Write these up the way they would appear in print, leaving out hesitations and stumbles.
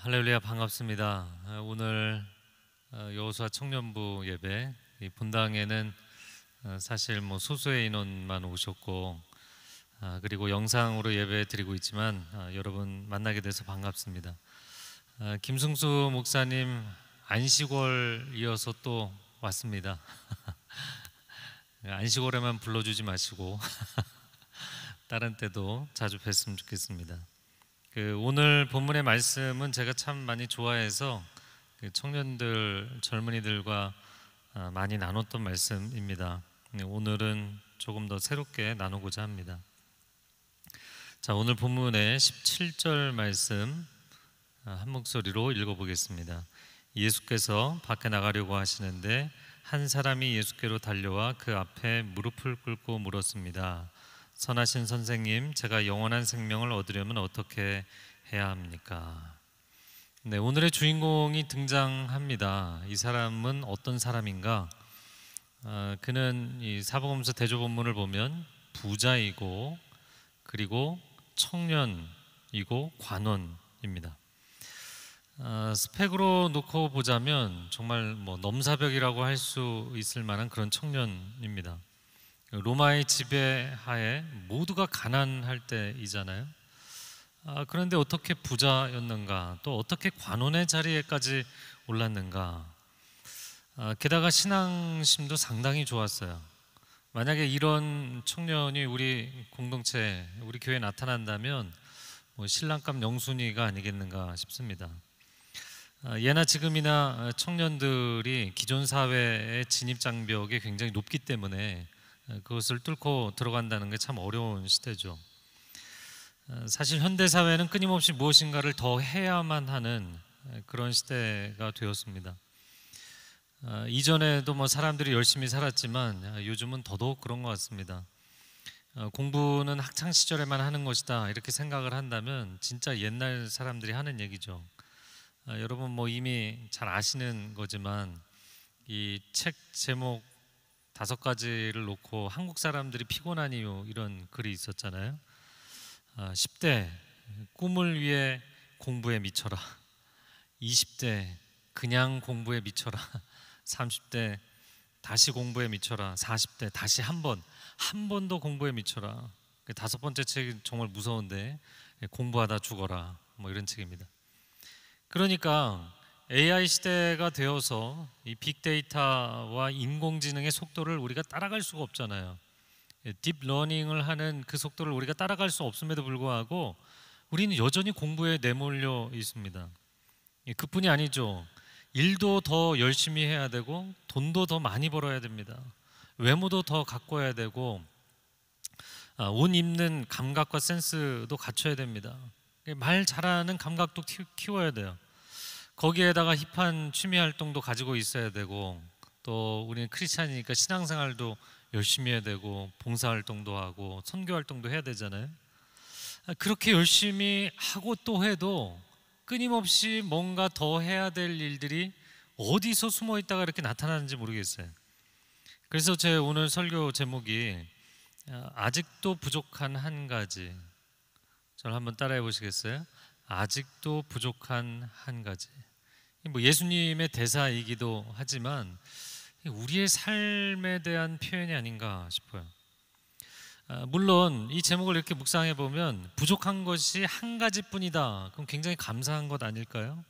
할렐루야, 반갑습니다. 오늘 여호수아 청년부 예배 이 본당에는 사실 소수의 인원만 오셨고 그리고 영상으로 예배 드리고 있지만 여러분 만나게 돼서 반갑습니다. 김승수 목사님 안식월 이어서 또 왔습니다. 안식월에만 불러주지 마시고 다른 때도 자주 뵀으면 좋겠습니다. 오늘 본문의 말씀은 제가 참 많이 좋아해서 청년들, 젊은이들과 많이 나눴던 말씀입니다. 오늘은 조금 더 새롭게 나누고자 합니다. 자, 오늘 본문의 17절 말씀 한 목소리로 읽어보겠습니다. 예수께서 밖에 나가려고 하시는데 한 사람이 예수께로 달려와 그 앞에 무릎을 꿇고 물었습니다. 선하신 선생님, 제가 영원한 생명을 얻으려면 어떻게 해야 합니까? 네, 오늘의 주인공이 등장합니다. 이 사람은 어떤 사람인가? 그는 이 사복음서 대조본문을 보면 부자이고 그리고 청년이고 관원입니다. 스펙으로 놓고 보자면 정말 넘사벽이라고 할 수 있을 만한 그런 청년입니다. 로마의 지배하에 모두가 가난할 때이잖아요. 그런데 어떻게 부자였는가? 또 어떻게 관원의 자리에까지 올랐는가? 게다가 신앙심도 상당히 좋았어요. 만약에 이런 청년이 우리 공동체, 우리 교회에 나타난다면 신랑감 영순이가 아니겠는가 싶습니다. 예나 지금이나 청년들이 기존 사회의 진입 장벽이 굉장히 높기 때문에 그것을 뚫고 들어간다는 게 참 어려운 시대죠. 사실 현대 사회는 끊임없이 무엇인가를 더 해야만 하는 그런 시대가 되었습니다. 이전에도 사람들이 열심히 살았지만 요즘은 더더욱 그런 것 같습니다. 공부는 학창 시절에만 하는 것이다 이렇게 생각을 한다면 진짜 옛날 사람들이 하는 얘기죠. 여러분 이미 잘 아시는 거지만 이 책 제목 5가지를 놓고 한국 사람들이 피곤한 이유 이런 글이 있었잖아요. 10대 꿈을 위해 공부에 미쳐라, 20대 그냥 공부에 미쳐라, 30대 다시 공부에 미쳐라, 40대 다시 한 번 더 공부에 미쳐라. 5번째 책이 정말 무서운데 공부하다 죽어라 이런 책입니다. 그러니까 AI 시대가 되어서 이 빅데이터와 인공지능의 속도를 우리가 따라갈 수가 없잖아요. 딥러닝을 하는 그 속도를 우리가 따라갈 수 없음에도 불구하고 우리는 여전히 공부에 내몰려 있습니다. 그뿐이 아니죠. 일도 더 열심히 해야 되고 돈도 더 많이 벌어야 됩니다. 외모도 더 가꿔야 되고 옷 입는 감각과 센스도 갖춰야 됩니다. 말 잘하는 감각도 키워야 돼요. 거기에다가 힙한 취미 활동도 가지고 있어야 되고 또 우리는 크리스찬이니까 신앙생활도 열심히 해야 되고 봉사활동도 하고 선교활동도 해야 되잖아요. 그렇게 열심히 하고 또 해도 끊임없이 뭔가 더 해야 될 일들이 어디서 숨어 있다가 이렇게 나타나는지 모르겠어요. 그래서 제 오늘 설교 제목이 아직도 부족한 한 가지. 저를 한번 따라해 보시겠어요? 아직도 부족한 한 가지. 예수님의 대사이기도 하지만 우리의 삶에 대한 표현이 아닌가 싶어요. 물론 이 제목을 이렇게 묵상해 보면 부족한 것이 한 가지뿐이다. 그럼 굉장히 감사한 것 아닐까요?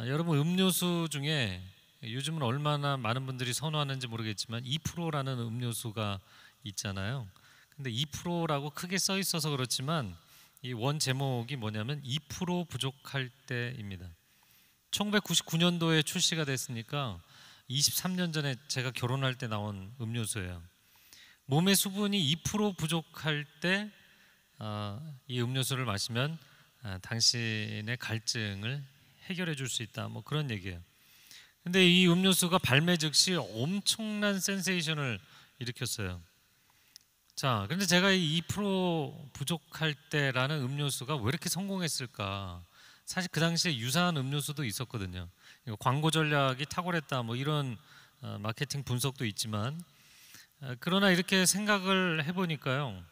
여러분 음료수 중에 요즘은 얼마나 많은 분들이 선호하는지 모르겠지만 2%라는 음료수가 있잖아요. 근데 2%라고 크게 써 있어서 그렇지만 이 원 제목이 뭐냐면 2% 부족할 때입니다. 1999년도에 출시가 됐으니까 23년 전에 제가 결혼할 때 나온 음료수예요. 몸의 수분이 2% 부족할 때 이 음료수를 마시면 당신의 갈증을 해결해 줄 수 있다 그런 얘기예요. 근데 이 음료수가 발매 즉시 엄청난 센세이션을 일으켰어요. 자, 근데 제가 이 2% 부족할 때라는 음료수가 왜 이렇게 성공했을까? 사실 그 당시에 유사한 음료수도 있었거든요. 광고 전략이 탁월했다 이런 마케팅 분석도 있지만 그러나 이렇게 생각을 해보니까요,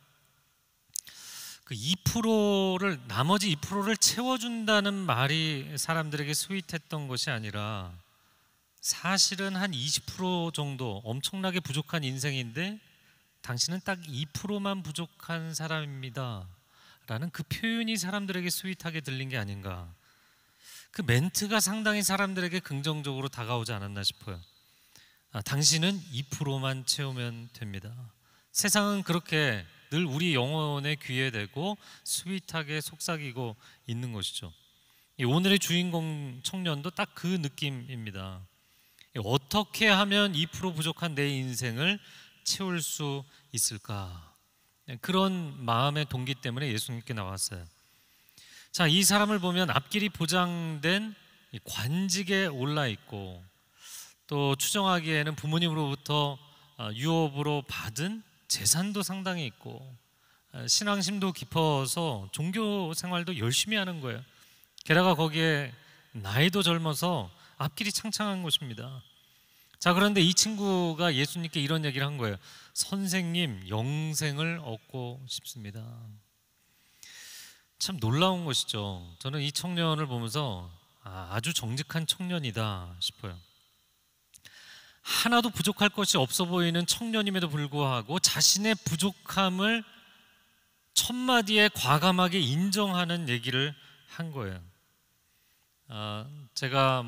그 2%를 나머지 2%를 채워준다는 말이 사람들에게 스윗했던 것이 아니라 사실은 한 20% 정도 엄청나게 부족한 인생인데 당신은 딱 2%만 부족한 사람입니다 라는 그 표현이 사람들에게 스윗하게 들린 게 아닌가. 그 멘트가 상당히 사람들에게 긍정적으로 다가오지 않았나 싶어요. 당신은 2%만 채우면 됩니다. 세상은 그렇게 늘 우리 영혼의 귀에 대고 스윗하게 속삭이고 있는 것이죠. 오늘의 주인공 청년도 딱 그 느낌입니다. 어떻게 하면 2% 부족한 내 인생을 채울 수 있을까? 그런 마음의 동기 때문에 예수님께 나왔어요. 자, 이 사람을 보면 앞길이 보장된 관직에 올라 있고 또 추정하기에는 부모님으로부터 유업으로 받은 재산도 상당히 있고 신앙심도 깊어서 종교 생활도 열심히 하는 거예요. 게다가 거기에 나이도 젊어서 앞길이 창창한 것입니다. 자, 그런데 이 친구가 예수님께 이런 얘기를 한 거예요. 선생님, 영생을 얻고 싶습니다. 참 놀라운 것이죠. 저는 이 청년을 보면서 아주 정직한 청년이다 싶어요. 하나도 부족할 것이 없어 보이는 청년임에도 불구하고 자신의 부족함을 첫마디에 과감하게 인정하는 얘기를 한 거예요. 제가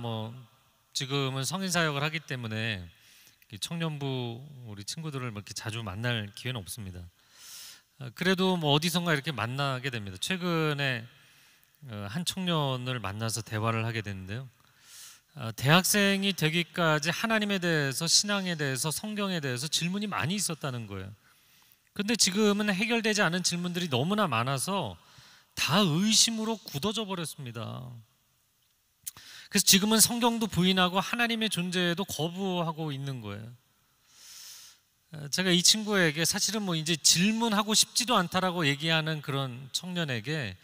지금은 성인 사역을 하기 때문에 청년부 우리 친구들을 이렇게 자주 만날 기회는 없습니다. 그래도 어디선가 이렇게 만나게 됩니다. 최근에 한 청년을 만나서 대화를 하게 됐는데요. 대학생이 되기까지 하나님에 대해서, 신앙에 대해서, 성경에 대해서 질문이 많이 있었다는 거예요. 근데 지금은 해결되지 않은 질문들이 너무나 많아서 다 의심으로 굳어져 버렸습니다. 그래서 지금은 성경도 부인하고 하나님의 존재에도 거부하고 있는 거예요. 제가 이 친구에게 사실은 이제 질문하고 싶지도 않다라고 얘기하는 그런 청년에게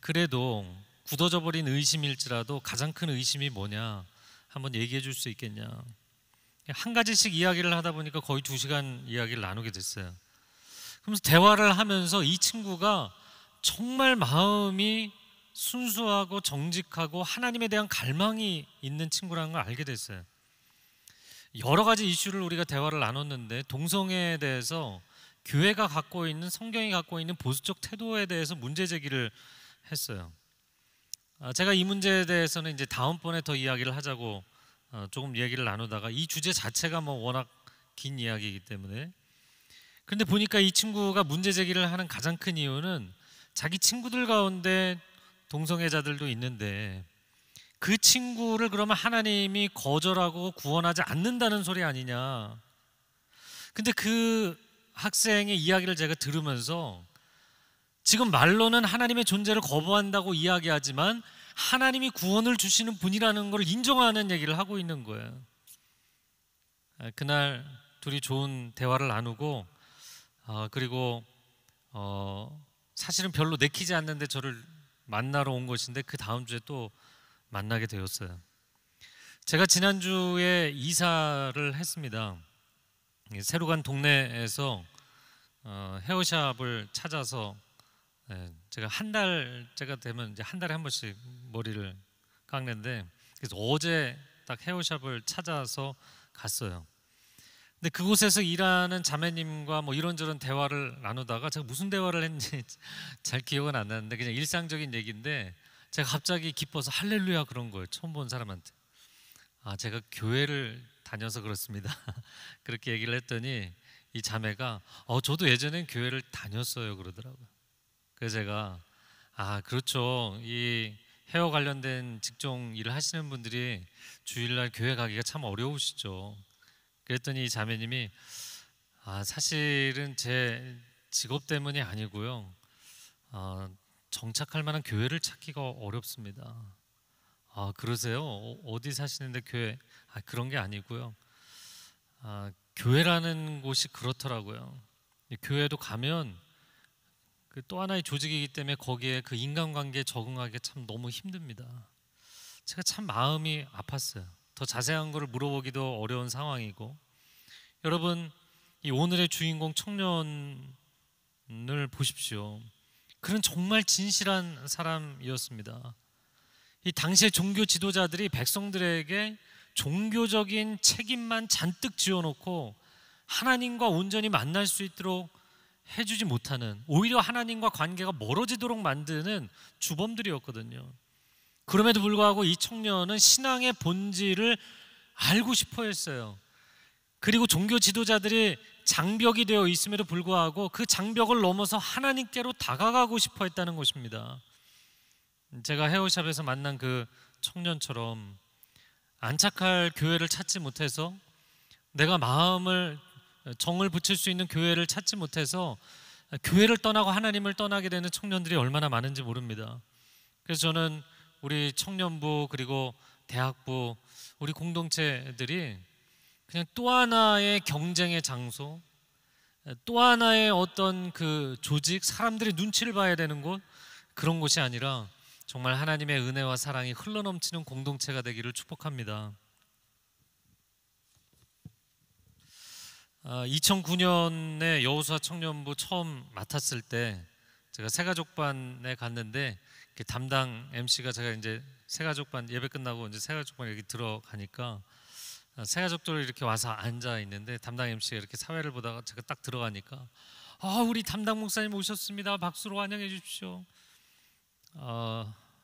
그래도 굳어져 버린 의심일지라도 가장 큰 의심이 뭐냐 한번 얘기해 줄 수 있겠냐. 한 가지씩 이야기를 하다 보니까 거의 2시간 이야기를 나누게 됐어요. 그러면서 대화를 하면서 이 친구가 정말 마음이 순수하고 정직하고 하나님에 대한 갈망이 있는 친구라는 걸 알게 됐어요. 여러 가지 이슈를 우리가 대화를 나눴는데 동성애에 대해서 교회가 갖고 있는, 성경이 갖고 있는 보수적 태도에 대해서 문제 제기를 했어요. 제가 이 문제에 대해서는 이제 다음번에 더 이야기를 하자고 조금 얘기를 나누다가 이 주제 자체가 워낙 긴 이야기이기 때문에, 근데 보니까 이 친구가 문제 제기를 하는 가장 큰 이유는 자기 친구들 가운데 동성애자들도 있는데 그 친구를 그러면 하나님이 거절하고 구원하지 않는다는 소리 아니냐. 근데 그 학생의 이야기를 제가 들으면서 지금 말로는 하나님의 존재를 거부한다고 이야기하지만 하나님이 구원을 주시는 분이라는 걸 인정하는 얘기를 하고 있는 거예요. 그날 둘이 좋은 대화를 나누고 그리고 사실은 별로 내키지 않는데 저를 만나러 온 것인데 그 다음 주에 또 만나게 되었어요. 제가 지난주에 이사를 했습니다. 새로 간 동네에서 헤어샵을 찾아서 제가 한 달째가 되면 이제 한 달에 한 번씩 머리를 깎는데, 그래서 어제 딱 헤어샵을 찾아서 갔어요. 근데 그곳에서 일하는 자매님과 이런저런 대화를 나누다가 제가 무슨 대화를 했는지 잘 기억은 안 나는데 그냥 일상적인 얘기인데 제가 갑자기 기뻐서 할렐루야 그런 거예요. 처음 본 사람한테. 제가 교회를 다녀서 그렇습니다. 그렇게 얘기를 했더니 이 자매가 저도 예전엔 교회를 다녔어요 그러더라고요. 그래서 제가 그렇죠. 이 헤어 관련된 직종 일을 하시는 분들이 주일날 교회 가기가 참 어려우시죠. 그랬더니 이 자매님이 사실은 제 직업 때문이 아니고요. 정착할 만한 교회를 찾기가 어렵습니다. 그러세요? 어디 사시는데 교회? 그런 게 아니고요. 교회라는 곳이 그렇더라고요. 교회도 가면 또 하나의 조직이기 때문에 거기에 그 인간관계에 적응하기가 참 너무 힘듭니다. 제가 참 마음이 아팠어요. 더 자세한 거를 물어보기도 어려운 상황이고, 여러분 이 오늘의 주인공 청년을 보십시오. 그는 정말 진실한 사람이었습니다. 이 당시의 종교 지도자들이 백성들에게 종교적인 책임만 잔뜩 지어놓고 하나님과 온전히 만날 수 있도록 해주지 못하는, 오히려 하나님과 관계가 멀어지도록 만드는 주범들이었거든요. 그럼에도 불구하고 이 청년은 신앙의 본질을 알고 싶어 했어요. 그리고 종교 지도자들이 장벽이 되어 있음에도 불구하고 그 장벽을 넘어서 하나님께로 다가가고 싶어 했다는 것입니다. 제가 헤어샵에서 만난 그 청년처럼 안착할 교회를 찾지 못해서, 내가 마음을 정을 붙일 수 있는 교회를 찾지 못해서 교회를 떠나고 하나님을 떠나게 되는 청년들이 얼마나 많은지 모릅니다. 그래서 저는 우리 청년부 그리고 대학부, 우리 공동체들이 그냥 또 하나의 경쟁의 장소, 또 하나의 어떤 그 조직, 사람들이 눈치를 봐야 되는 곳, 그런 곳이 아니라 정말 하나님의 은혜와 사랑이 흘러넘치는 공동체가 되기를 축복합니다. 2009년에 여호수아 청년부 처음 맡았을 때 제가 새가족반에 갔는데, 담당 MC가, 제가 이제 새가족반 예배 끝나고 이제 새가족반 여기 들어가니까 새가족들 이렇게 와서 앉아 있는데, 담당 MC가 이렇게 사회를 보다가 제가 딱 들어가니까 우리 담당 목사님 오셨습니다. 박수로 환영해 주십시오.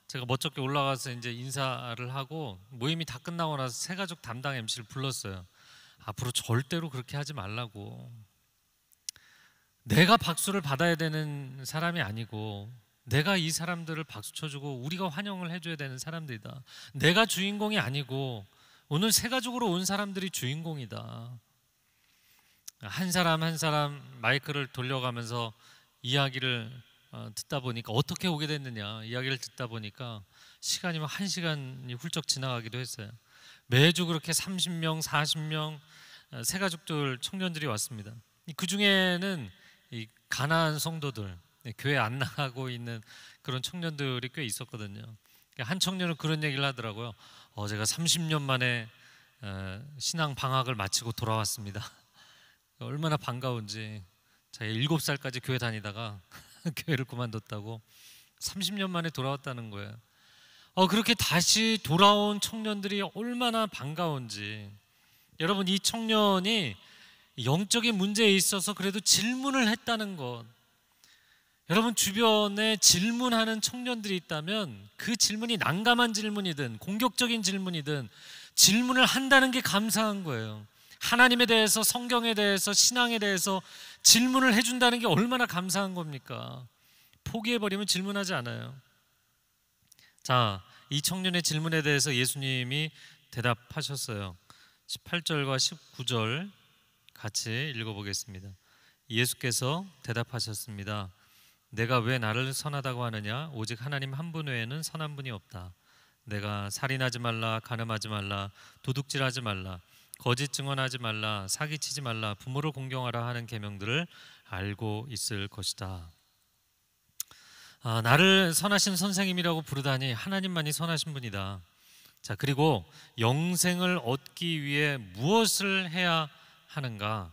제가 멋쩍게 올라가서 이제 인사를 하고 모임이 다 끝나고 나서 새가족 담당 MC를 불렀어요. 앞으로 절대로 그렇게 하지 말라고. 내가 박수를 받아야 되는 사람이 아니고 내가 이 사람들을 박수 쳐주고 우리가 환영을 해줘야 되는 사람들이다. 내가 주인공이 아니고 오늘 새가족으로 온 사람들이 주인공이다. 한 사람 한 사람 마이크를 돌려가면서 이야기를 듣다 보니까, 어떻게 오게 됐느냐 이야기를 듣다 보니까 시간이 1시간이 훌쩍 지나가기도 했어요. 매주 그렇게 30명, 40명 새가족들 청년들이 왔습니다. 그 중에는 이 가난한 성도들, 교회 안 나가고 있는 그런 청년들이 꽤 있었거든요. 한 청년은 그런 얘기를 하더라고요. 제가 30년 만에 신앙 방학을 마치고 돌아왔습니다. 얼마나 반가운지. 제가 7살까지 교회 다니다가 교회를 그만뒀다고 30년 만에 돌아왔다는 거예요. 그렇게 다시 돌아온 청년들이 얼마나 반가운지. 여러분, 이 청년이 영적인 문제에 있어서 그래도 질문을 했다는 것, 여러분 주변에 질문하는 청년들이 있다면 그 질문이 난감한 질문이든 공격적인 질문이든 질문을 한다는 게 감사한 거예요. 하나님에 대해서, 성경에 대해서, 신앙에 대해서 질문을 해준다는 게 얼마나 감사한 겁니까? 포기해버리면 질문하지 않아요. 자, 이 청년의 질문에 대해서 예수님이 대답하셨어요. 18절과 19절 같이 읽어보겠습니다. 예수께서 대답하셨습니다. 내가 왜 나를 선하다고 하느냐? 오직 하나님 한 분 외에는 선한 분이 없다. 내가 살인하지 말라, 간음하지 말라, 도둑질하지 말라, 거짓 증언하지 말라, 사기치지 말라, 부모를 공경하라 하는 계명들을 알고 있을 것이다. 나를 선하신 선생님이라고 부르다니 하나님만이 선하신 분이다. 자, 그리고 영생을 얻기 위해 무엇을 해야 하는가?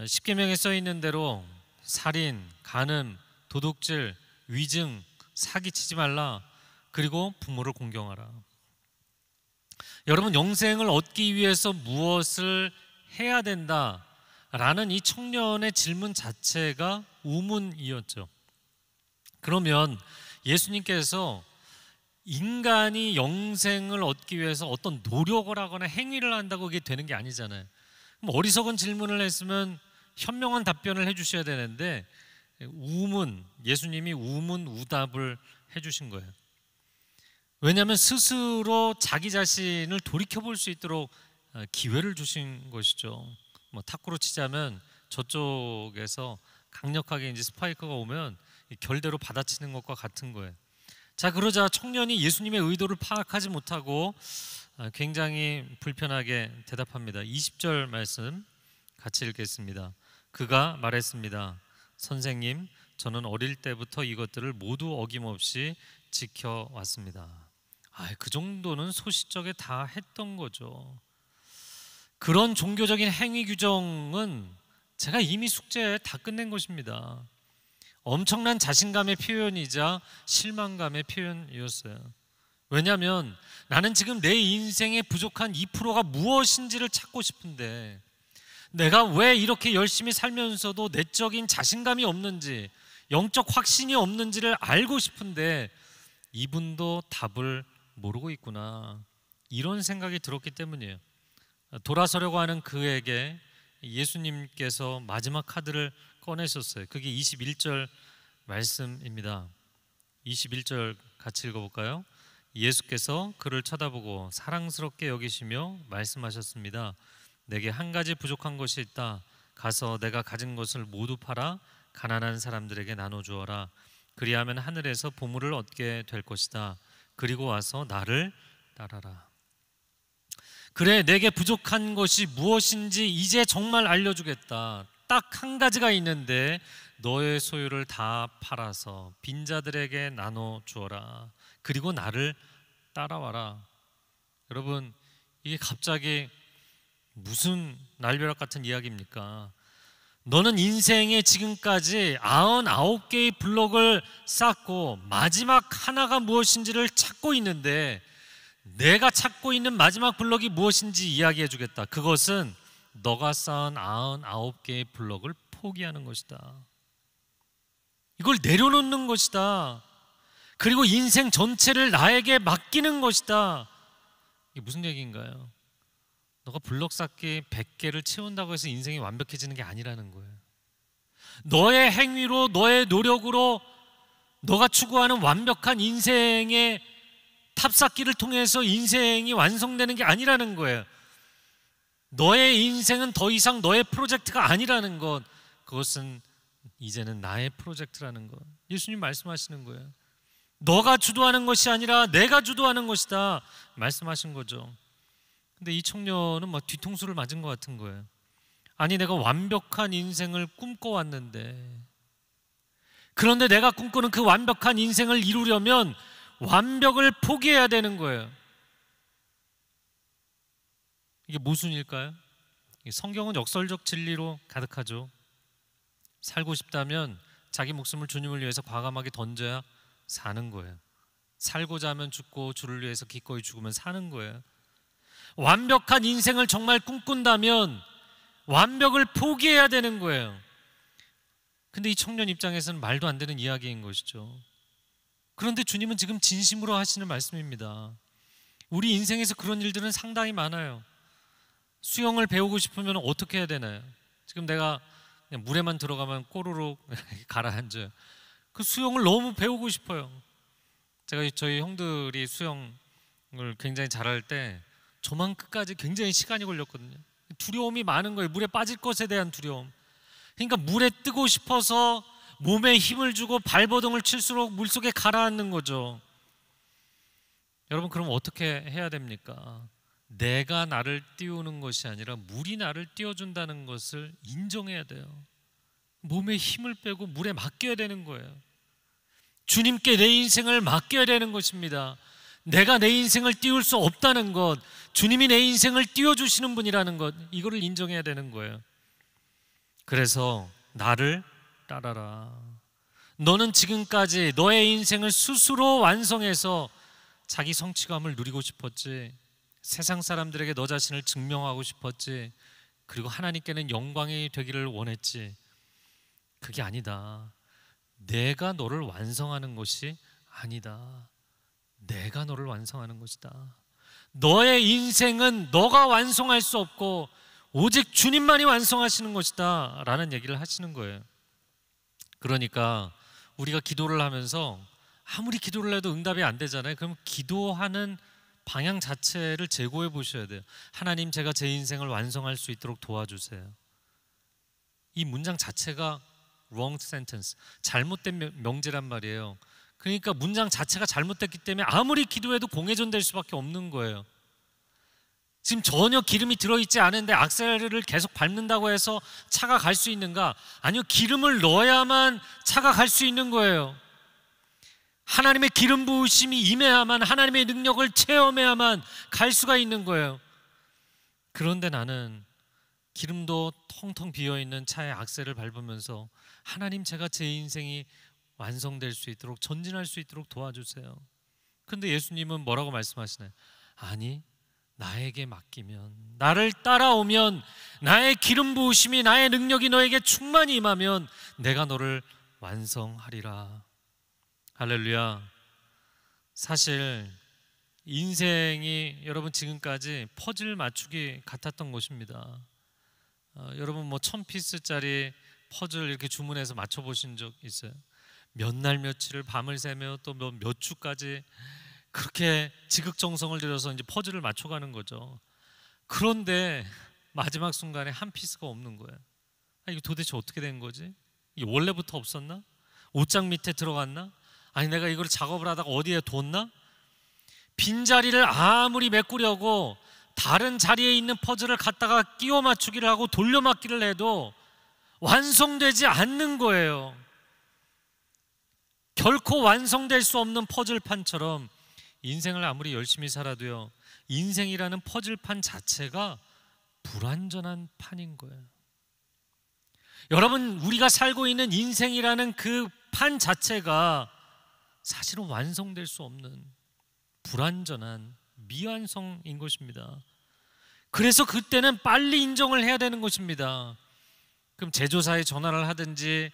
십계명에 써 있는 대로 살인, 간음, 도둑질, 위증, 사기치지 말라, 그리고 부모를 공경하라. 여러분, 영생을 얻기 위해서 무엇을 해야 된다라는 이 청년의 질문 자체가 우문이었죠. 그러면 예수님께서 인간이 영생을 얻기 위해서 어떤 노력을 하거나 행위를 한다고 그게 되는 게 아니잖아요. 그럼 어리석은 질문을 했으면 현명한 답변을 해주셔야 되는데 예수님이 우문우답을 해주신 거예요. 왜냐하면 스스로 자기 자신을 돌이켜볼 수 있도록 기회를 주신 것이죠. 탁구로 치자면 저쪽에서 강력하게 이제 스파이크가 오면 결대로 받아치는 것과 같은 거예요. 자, 그러자 청년이 예수님의 의도를 파악하지 못하고 굉장히 불편하게 대답합니다. 20절 말씀 같이 읽겠습니다. 그가 말했습니다. 선생님, 저는 어릴 때부터 이것들을 모두 어김없이 지켜왔습니다. 그 정도는 소시적에 다 했던 거죠. 그런 종교적인 행위 규정은 제가 이미 숙제 다 끝낸 것입니다. 엄청난 자신감의 표현이자 실망감의 표현이었어요. 왜냐하면 나는 지금 내 인생에 부족한 2%가 무엇인지를 찾고 싶은데, 내가 왜 이렇게 열심히 살면서도 내적인 자신감이 없는지, 영적 확신이 없는지를 알고 싶은데 이분도 답을 모르고 있구나, 이런 생각이 들었기 때문이에요. 돌아서려고 하는 그에게 예수님께서 마지막 카드를 꺼내셨어요. 그게 21절 말씀입니다. 21절 같이 읽어볼까요? 예수께서 그를 쳐다보고 사랑스럽게 여기시며 말씀하셨습니다. 내게 한 가지 부족한 것이 있다. 가서 내가 가진 것을 모두 팔아 가난한 사람들에게 나눠주어라. 그리하면 하늘에서 보물을 얻게 될 것이다. 그리고 와서 나를 따라라. 그래, 내게 부족한 것이 무엇인지 이제 정말 알려주겠다. 딱 한 가지가 있는데 너의 소유를 다 팔아서 빈자들에게 나눠주어라. 그리고 나를 따라와라. 여러분, 이게 갑자기 무슨 날벼락 같은 이야기입니까? 너는 인생에 지금까지 99개의 블럭을 쌓고 마지막 하나가 무엇인지를 찾고 있는데, 내가 찾고 있는 마지막 블럭이 무엇인지 이야기해 주겠다. 그것은 너가 쌓은 99개의 블럭을 포기하는 것이다. 이걸 내려놓는 것이다. 그리고 인생 전체를 나에게 맡기는 것이다. 이게 무슨 얘기인가요? 너가 블럭 쌓기 100개를 채운다고 해서 인생이 완벽해지는 게 아니라는 거예요. 너의 행위로, 너의 노력으로 너가 추구하는 완벽한 인생의 탑쌓기를 통해서 인생이 완성되는 게 아니라는 거예요. 너의 인생은 더 이상 너의 프로젝트가 아니라는 것, 그것은 이제는 나의 프로젝트라는 것, 예수님 말씀하시는 거예요. 너가 주도하는 것이 아니라 내가 주도하는 것이다 말씀하신 거죠. 근데 이 청년은 막 뒤통수를 맞은 것 같은 거예요. 아니, 내가 완벽한 인생을 꿈꿔왔는데, 그런데 내가 꿈꾸는 그 완벽한 인생을 이루려면 완벽을 포기해야 되는 거예요. 이게 모순일까요? 성경은 역설적 진리로 가득하죠. 살고 싶다면 자기 목숨을 주님을 위해서 과감하게 던져야 사는 거예요. 살고자 하면 죽고 주를 위해서 기꺼이 죽으면 사는 거예요. 완벽한 인생을 정말 꿈꾼다면 완벽을 포기해야 되는 거예요. 근데 이 청년 입장에서는 말도 안 되는 이야기인 것이죠. 그런데 주님은 지금 진심으로 하시는 말씀입니다. 우리 인생에서 그런 일들은 상당히 많아요. 수영을 배우고 싶으면 어떻게 해야 되나요? 지금 내가 그냥 물에만 들어가면 꼬르륵 가라앉아요. 그 수영을 너무 배우고 싶어요. 제가 저희 형들이 수영을 굉장히 잘할 때 저만 끝까지 굉장히 시간이 걸렸거든요. 두려움이 많은 거예요. 물에 빠질 것에 대한 두려움. 그러니까 물에 뜨고 싶어서 몸에 힘을 주고 발버둥을 칠수록 물속에 가라앉는 거죠. 여러분, 그럼 어떻게 해야 됩니까? 내가 나를 띄우는 것이 아니라 물이 나를 띄워준다는 것을 인정해야 돼요. 몸에 힘을 빼고 물에 맡겨야 되는 거예요. 주님께 내 인생을 맡겨야 되는 것입니다. 내가 내 인생을 띄울 수 없다는 것, 주님이 내 인생을 띄워주시는 분이라는 것, 이거를 인정해야 되는 거예요. 그래서 나를 따라라. 너는 지금까지 너의 인생을 스스로 완성해서 자기 성취감을 누리고 싶었지, 세상 사람들에게 너 자신을 증명하고 싶었지, 그리고 하나님께는 영광이 되기를 원했지. 그게 아니다. 내가 너를 완성하는 것이 아니다. 내가 너를 완성하는 것이다. 너의 인생은 너가 완성할 수 없고 오직 주님만이 완성하시는 것이다 라는 얘기를 하시는 거예요. 그러니까 우리가 기도를 하면서 아무리 기도를 해도 응답이 안 되잖아요. 그럼 기도하는 방향 자체를 재고해 보셔야 돼요. 하나님, 제가 제 인생을 완성할 수 있도록 도와주세요. 이 문장 자체가 wrong sentence, 잘못된 명제란 말이에요. 그러니까 문장 자체가 잘못됐기 때문에 아무리 기도해도 공회전될 수밖에 없는 거예요. 지금 전혀 기름이 들어있지 않은데 악셀을 계속 밟는다고 해서 차가 갈 수 있는가? 아니요, 기름을 넣어야만 차가 갈 수 있는 거예요. 하나님의 기름 부으심이 임해야만, 하나님의 능력을 체험해야만 갈 수가 있는 거예요. 그런데 나는 기름도 텅텅 비어있는 차의 악셀을 밟으면서 하나님, 제가 제 인생이 완성될 수 있도록, 전진할 수 있도록 도와주세요. 그런데 예수님은 뭐라고 말씀하시나요? 아니, 나에게 맡기면, 나를 따라오면, 나의 기름 부으심이, 나의 능력이 너에게 충만히 임하면 내가 너를 완성하리라. 할렐루야. 사실 인생이 여러분 지금까지 퍼즐 맞추기 같았던 것입니다. 여러분 뭐 1000피스짜리 퍼즐 이렇게 주문해서 맞춰보신 적 있어요? 몇 날 며칠을 밤을 새며 또 몇 주까지 그렇게 지극정성을 들여서 이제 퍼즐을 맞춰가는 거죠. 그런데 마지막 순간에 한 피스가 없는 거예요. 이거 도대체 어떻게 된 거지? 이게 원래부터 없었나? 옷장 밑에 들어갔나? 아니, 내가 이걸 작업을 하다가 어디에 뒀나? 빈자리를 아무리 메꾸려고 다른 자리에 있는 퍼즐을 갖다가 끼워 맞추기를 하고 돌려막기를 해도 완성되지 않는 거예요. 결코 완성될 수 없는 퍼즐판처럼 인생을 아무리 열심히 살아도요, 인생이라는 퍼즐판 자체가 불완전한 판인 거예요. 여러분, 우리가 살고 있는 인생이라는 그 판 자체가 사실은 완성될 수 없는 불완전한 미완성인 것입니다. 그래서 그때는 빨리 인정을 해야 되는 것입니다. 그럼 제조사에 전화를 하든지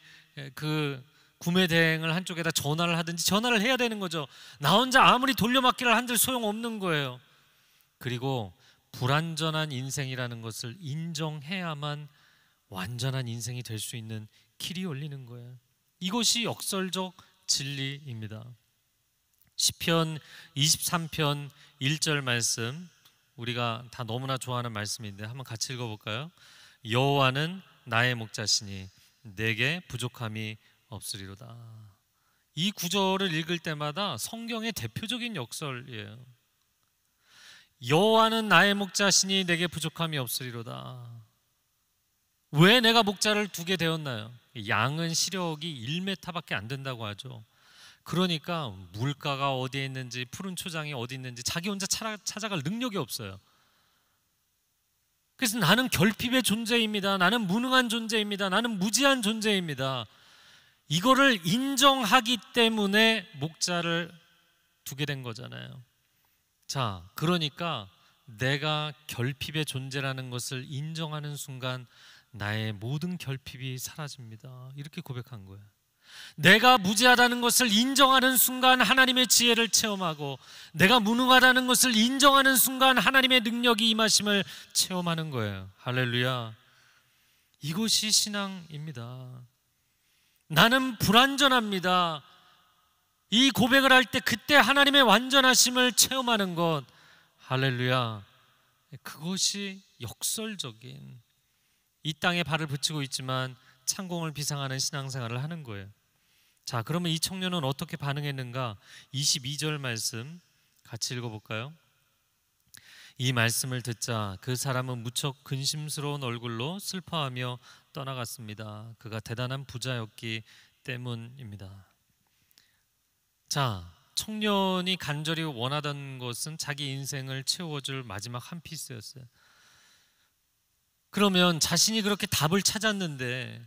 그 구매 대행을 한쪽에다 전화를 하든지 전화를 해야 되는 거죠. 나 혼자 아무리 돌려막기를 한들 소용없는 거예요. 그리고 불완전한 인생이라는 것을 인정해야만 완전한 인생이 될 수 있는 길이 열리는 거예요. 이것이 역설적 진리입니다. 시편 23편 1절 말씀, 우리가 다 너무나 좋아하는 말씀인데 한번 같이 읽어볼까요? 여호와는 나의 목자시니 내게 부족함이 없으리로다. 이 구절을 읽을 때마다 성경의 대표적인 역설이에요. 여호와는 나의 목자시니 내게 부족함이 없으리로다. 왜 내가 목자를 두게 되었나요? 양은 시력이 1m밖에 안 된다고 하죠. 그러니까 물가가 어디에 있는지, 푸른 초장이 어디 있는지 자기 혼자 찾아갈 능력이 없어요. 그래서 나는 결핍의 존재입니다. 나는 무능한 존재입니다. 나는 무지한 존재입니다. 이거를 인정하기 때문에 목자를 두게 된 거잖아요. 자, 그러니까 내가 결핍의 존재라는 것을 인정하는 순간 나의 모든 결핍이 사라집니다. 이렇게 고백한 거예요. 내가 무지하다는 것을 인정하는 순간 하나님의 지혜를 체험하고, 내가 무능하다는 것을 인정하는 순간 하나님의 능력이 임하심을 체험하는 거예요. 할렐루야. 이것이 신앙입니다. 나는 불완전합니다. 이 고백을 할 때 그때 하나님의 완전하심을 체험하는 것, 할렐루야, 그것이 역설적인, 이 땅에 발을 붙이고 있지만 창공을 비상하는 신앙생활을 하는 거예요. 자, 그러면 이 청년은 어떻게 반응했는가? 22절 말씀 같이 읽어볼까요? 이 말씀을 듣자 그 사람은 무척 근심스러운 얼굴로 슬퍼하며 떠나갔습니다. 그가 대단한 부자였기 때문입니다. 자, 청년이 간절히 원하던 것은 자기 인생을 채워줄 마지막 한 피스였어요. 그러면 자신이 그렇게 답을 찾았는데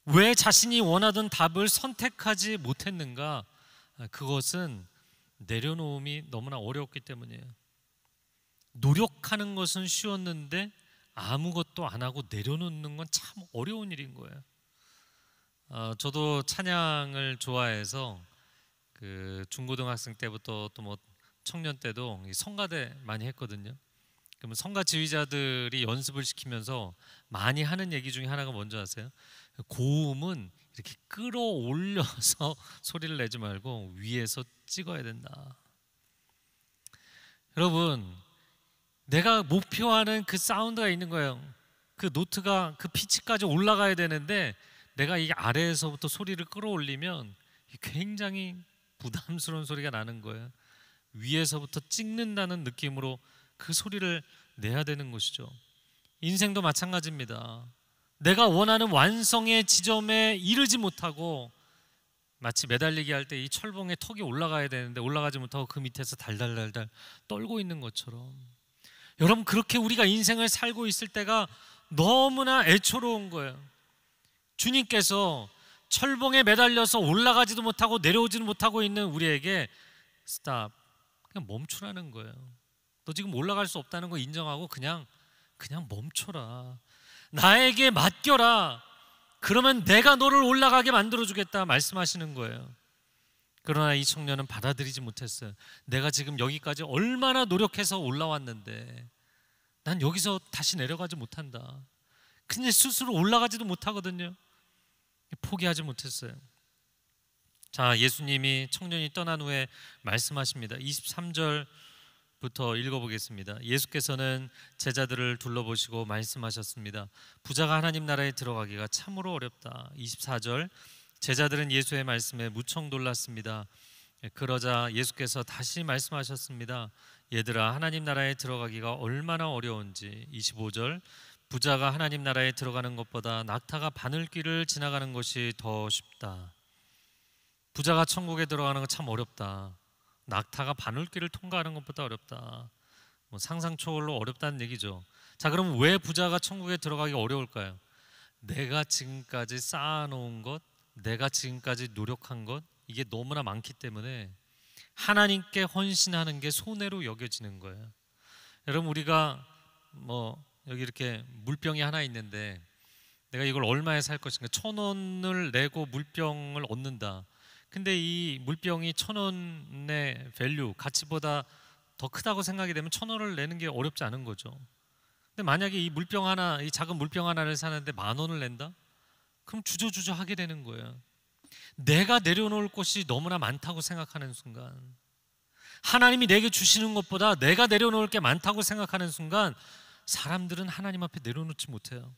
왜 자신이 원하던 답을 선택하지 못했는가? 그것은 내려놓음이 너무나 어려웠기 때문이에요. 노력하는 것은 쉬웠는데 아무것도 안 하고 내려놓는 건 참 어려운 일인 거예요. 저도 찬양을 좋아해서 그 중고등학생 때부터 또 뭐 청년 때도 성가대 많이 했거든요. 그러면 성가 지휘자들이 연습을 시키면서 많이 하는 얘기 중에 하나가 뭔지 아세요? 고음은 이렇게 끌어올려서 소리를 내지 말고 위에서 찍어야 된다. 여러분, 내가 목표하는 그 사운드가 있는 거예요. 그 노트가 그 피치까지 올라가야 되는데 내가 이 아래에서부터 소리를 끌어올리면 굉장히 부담스러운 소리가 나는 거예요. 위에서부터 찍는다는 느낌으로 그 소리를 내야 되는 것이죠. 인생도 마찬가지입니다. 내가 원하는 완성의 지점에 이르지 못하고 마치 매달리기 할 때 이 철봉에 턱이 올라가야 되는데 올라가지 못하고 그 밑에서 달달달달 떨고 있는 것처럼, 여러분, 그렇게 우리가 인생을 살고 있을 때가 너무나 애처로운 거예요. 주님께서 철봉에 매달려서 올라가지도 못하고 내려오지도 못하고 있는 우리에게 스탑, 그냥 멈추라는 거예요. 너 지금 올라갈 수 없다는 거 인정하고 그냥 멈춰라. 나에게 맡겨라. 그러면 내가 너를 올라가게 만들어주겠다 말씀하시는 거예요. 그러나 이 청년은 받아들이지 못했어요. 내가 지금 여기까지 얼마나 노력해서 올라왔는데 난 여기서 다시 내려가지 못한다. 근데 스스로 올라가지도 못하거든요. 포기하지 못했어요. 자, 예수님이 청년이 떠난 후에 말씀하십니다. 23절부터 읽어보겠습니다. 예수께서는 제자들을 둘러보시고 말씀하셨습니다. 부자가 하나님 나라에 들어가기가 참으로 어렵다. 24절, 제자들은 예수의 말씀에 무척 놀랐습니다. 그러자 예수께서 다시 말씀하셨습니다. 얘들아, 하나님 나라에 들어가기가 얼마나 어려운지. 25절, 부자가 하나님 나라에 들어가는 것보다 낙타가 바늘길을 지나가는 것이 더 쉽다. 부자가 천국에 들어가는 건 참 어렵다. 낙타가 바늘길을 통과하는 것보다 어렵다. 상상 초월로 어렵다는 얘기죠. 자, 그럼 왜 부자가 천국에 들어가기 어려울까요? 내가 지금까지 쌓아놓은 것, 내가 지금까지 노력한 것, 이게 너무나 많기 때문에 하나님께 헌신하는 게 손해로 여겨지는 거예요. 여러분, 우리가 여기 이렇게 물병이 하나 있는데 내가 이걸 얼마에 살 것인가, 1,000원을 내고 물병을 얻는다. 근데 이 물병이 1,000원의 밸류, 가치보다 더 크다고 생각이 되면 1,000원을 내는 게 어렵지 않은 거죠. 근데 만약에 이 물병 하나, 이 작은 물병 하나를 사는데 10,000원을 낸다? 그럼 주저주저 하게 되는 거예요. 내가 내려놓을 것이 너무나 많다고 생각하는 순간, 하나님이 내게 주시는 것보다 내가 내려놓을 게 많다고 생각하는 순간 사람들은 하나님 앞에 내려놓지 못해요.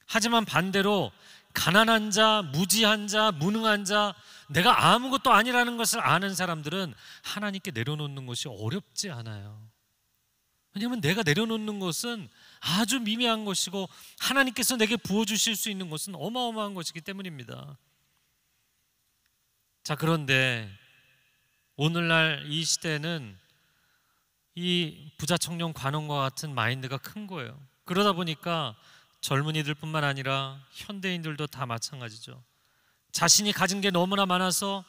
하지만 반대로 가난한 자, 무지한 자, 무능한 자, 내가 아무것도 아니라는 것을 아는 사람들은 하나님께 내려놓는 것이 어렵지 않아요. 왜냐하면 내가 내려놓는 것은 아주 미미한 것이고 하나님께서 내게 부어주실 수 있는 것은 어마어마한 것이기 때문입니다. 자, 그런데 오늘날 이 시대는 이 부자 청년 관원과 같은 마인드가 큰 거예요. 그러다 보니까 젊은이들뿐만 아니라 현대인들도 다 마찬가지죠. 자신이 가진 게 너무나 많아서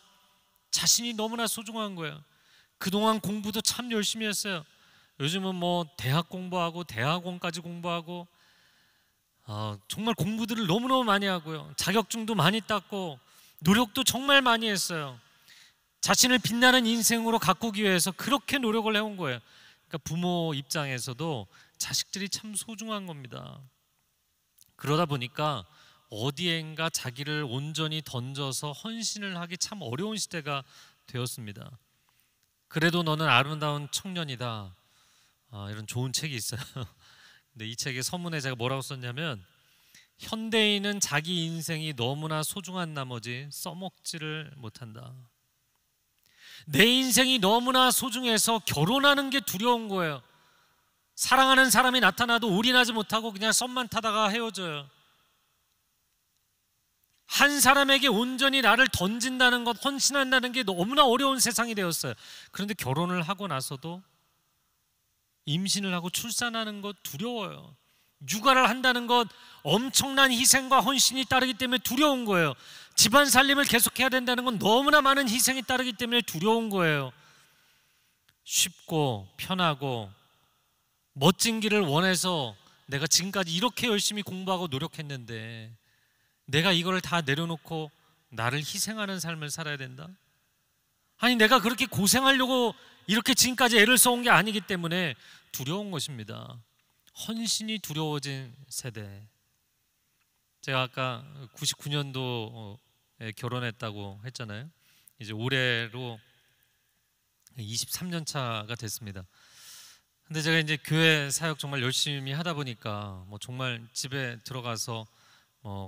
자신이 너무나 소중한 거예요. 그동안 공부도 참 열심히 했어요. 요즘은 대학 공부하고 대학원까지 공부하고 정말 공부들을 너무너무 많이 하고요. 자격증도 많이 땄고 노력도 정말 많이 했어요. 자신을 빛나는 인생으로 가꾸기 위해서 그렇게 노력을 해온 거예요. 그러니까 부모 입장에서도 자식들이 참 소중한 겁니다. 그러다 보니까 어디엔가 자기를 온전히 던져서 헌신을 하기 참 어려운 시대가 되었습니다. 그래도 너는 아름다운 청년이다. 이런 좋은 책이 있어요. 근데 이 책의 서문에 제가 뭐라고 썼냐면, 현대인은 자기 인생이 너무나 소중한 나머지 써먹지를 못한다. 내 인생이 너무나 소중해서 결혼하는 게 두려운 거예요. 사랑하는 사람이 나타나도 올인하지 못하고 그냥 썸만 타다가 헤어져요. 한 사람에게 온전히 나를 던진다는 것, 헌신한다는 게 너무나 어려운 세상이 되었어요. 그런데 결혼을 하고 나서도 임신을 하고 출산하는 것 두려워요. 육아를 한다는 것 엄청난 희생과 헌신이 따르기 때문에 두려운 거예요. 집안 살림을 계속해야 된다는 건 너무나 많은 희생이 따르기 때문에 두려운 거예요. 쉽고 편하고 멋진 길을 원해서 내가 지금까지 이렇게 열심히 공부하고 노력했는데 내가 이걸 다 내려놓고 나를 희생하는 삶을 살아야 된다? 아니, 내가 그렇게 고생하려고 이렇게 지금까지 애를 써온 게 아니기 때문에 두려운 것입니다. 헌신이 두려워진 세대. 제가 아까 99년도에 결혼했다고 했잖아요. 이제 올해로 23년 차가 됐습니다. 근데 제가 이제 교회 사역 정말 열심히 하다 보니까 정말 집에 들어가서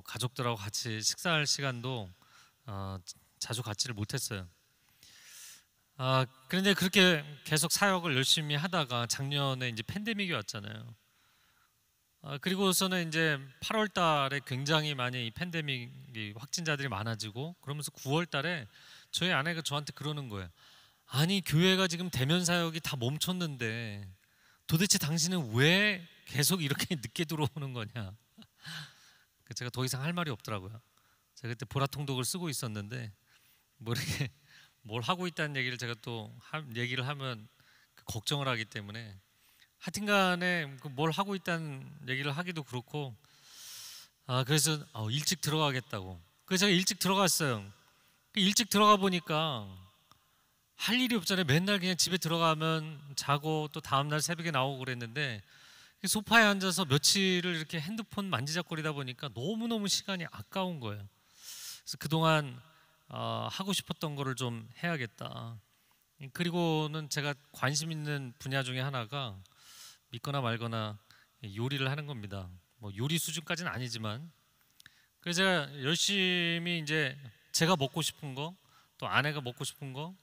가족들하고 같이 식사할 시간도 자주 갖지를 못했어요. 그런데 그렇게 계속 사역을 열심히 하다가 작년에 이제 팬데믹이 왔잖아요. 그리고서는 이제 8월 달에 굉장히 많이 이 팬데믹 확진자들이 많아지고, 그러면서 9월 달에 저희 아내가 저한테 그러는 거예요. 아니, 교회가 지금 대면 사역이 다 멈췄는데 도대체 당신은 왜 계속 이렇게 늦게 들어오는 거냐. 제가 더 이상 할 말이 없더라고요. 제가 그때 보라통독을 쓰고 있었는데 뭐 이렇게 뭘 하고 있다는 얘기를 제가 또 얘기를 하면 걱정을 하기 때문에 하여튼간에 뭘 하고 있다는 얘기를 하기도 그렇고 그래서 일찍 들어가겠다고. 그래서 제가 일찍 들어갔어요. 일찍 들어가 보니까 할 일이 없잖아요. 맨날 그냥 집에 들어가면 자고 또 다음날 새벽에 나오고 그랬는데 소파에 앉아서 며칠을 이렇게 핸드폰 만지작거리다 보니까 너무너무 시간이 아까운 거예요. 그래서 그동안 하고 싶었던 거를 좀 해야겠다. 그리고는 제가 관심 있는 분야 중에 하나가 믿거나 말거나 요리를 하는 겁니다. 뭐 요리 수준까지는 아니지만 그래서 제가 열심히 이제 제가 먹고 싶은 거, 또 아내가 먹고 싶은 거,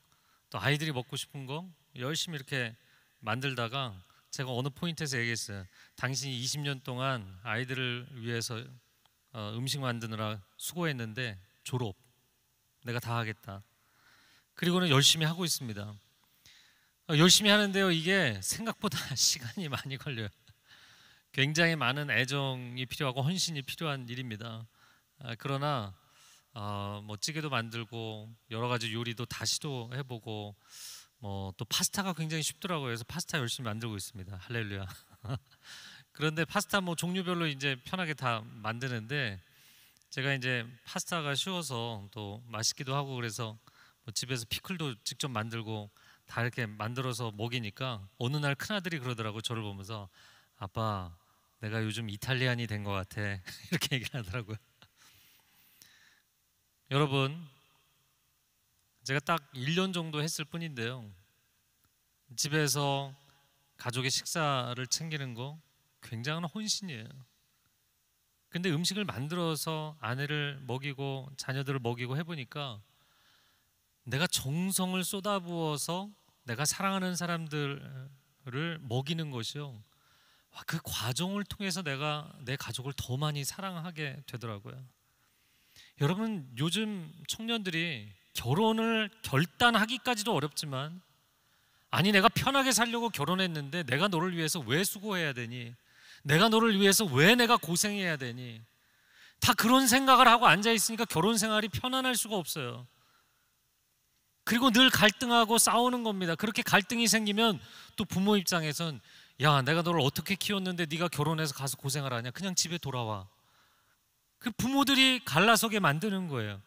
또 아이들이 먹고 싶은 거 열심히 이렇게 만들다가 제가 어느 포인트에서 얘기했어요. 당신이 20년 동안 아이들을 위해서 음식 만드느라 수고했는데 졸업 내가 다 하겠다. 그리고는 열심히 하고 있습니다. 열심히 하는데요, 이게 생각보다 시간이 많이 걸려요. 굉장히 많은 애정이 필요하고 헌신이 필요한 일입니다. 그러나 뭐 찌개도 만들고 여러 가지 요리도 다 시도해보고 뭐 또 파스타가 굉장히 쉽더라고요. 그래서 파스타 열심히 만들고 있습니다. 할렐루야. 그런데 파스타 뭐 종류별로 이제 편하게 다 만드는데 제가 이제 파스타가 쉬워서 또 맛있기도 하고 그래서 뭐 집에서 피클도 직접 만들고 다 이렇게 만들어서 먹이니까 어느 날 큰아들이 그러더라고. 저를 보면서 아빠 내가 요즘 이탈리안이 된 것 같아. 이렇게 얘기를 하더라고요. 여러분 제가 딱 1년 정도 했을 뿐인데요, 집에서 가족의 식사를 챙기는 거 굉장한 헌신이에요. 근데 음식을 만들어서 아내를 먹이고 자녀들을 먹이고 해보니까 내가 정성을 쏟아부어서 내가 사랑하는 사람들을 먹이는 것이요, 그 과정을 통해서 내가 내 가족을 더 많이 사랑하게 되더라고요. 여러분 요즘 청년들이 결혼을 결단하기까지도 어렵지만 아니 내가 편하게 살려고 결혼했는데 내가 너를 위해서 왜 수고해야 되니? 내가 너를 위해서 왜 내가 고생해야 되니? 다 그런 생각을 하고 앉아 있으니까 결혼 생활이 편안할 수가 없어요. 그리고 늘 갈등하고 싸우는 겁니다. 그렇게 갈등이 생기면 또 부모 입장에선 야 내가 너를 어떻게 키웠는데 네가 결혼해서 가서 고생을 하냐? 그냥 집에 돌아와. 그 부모들이 갈라서게 만드는 거예요.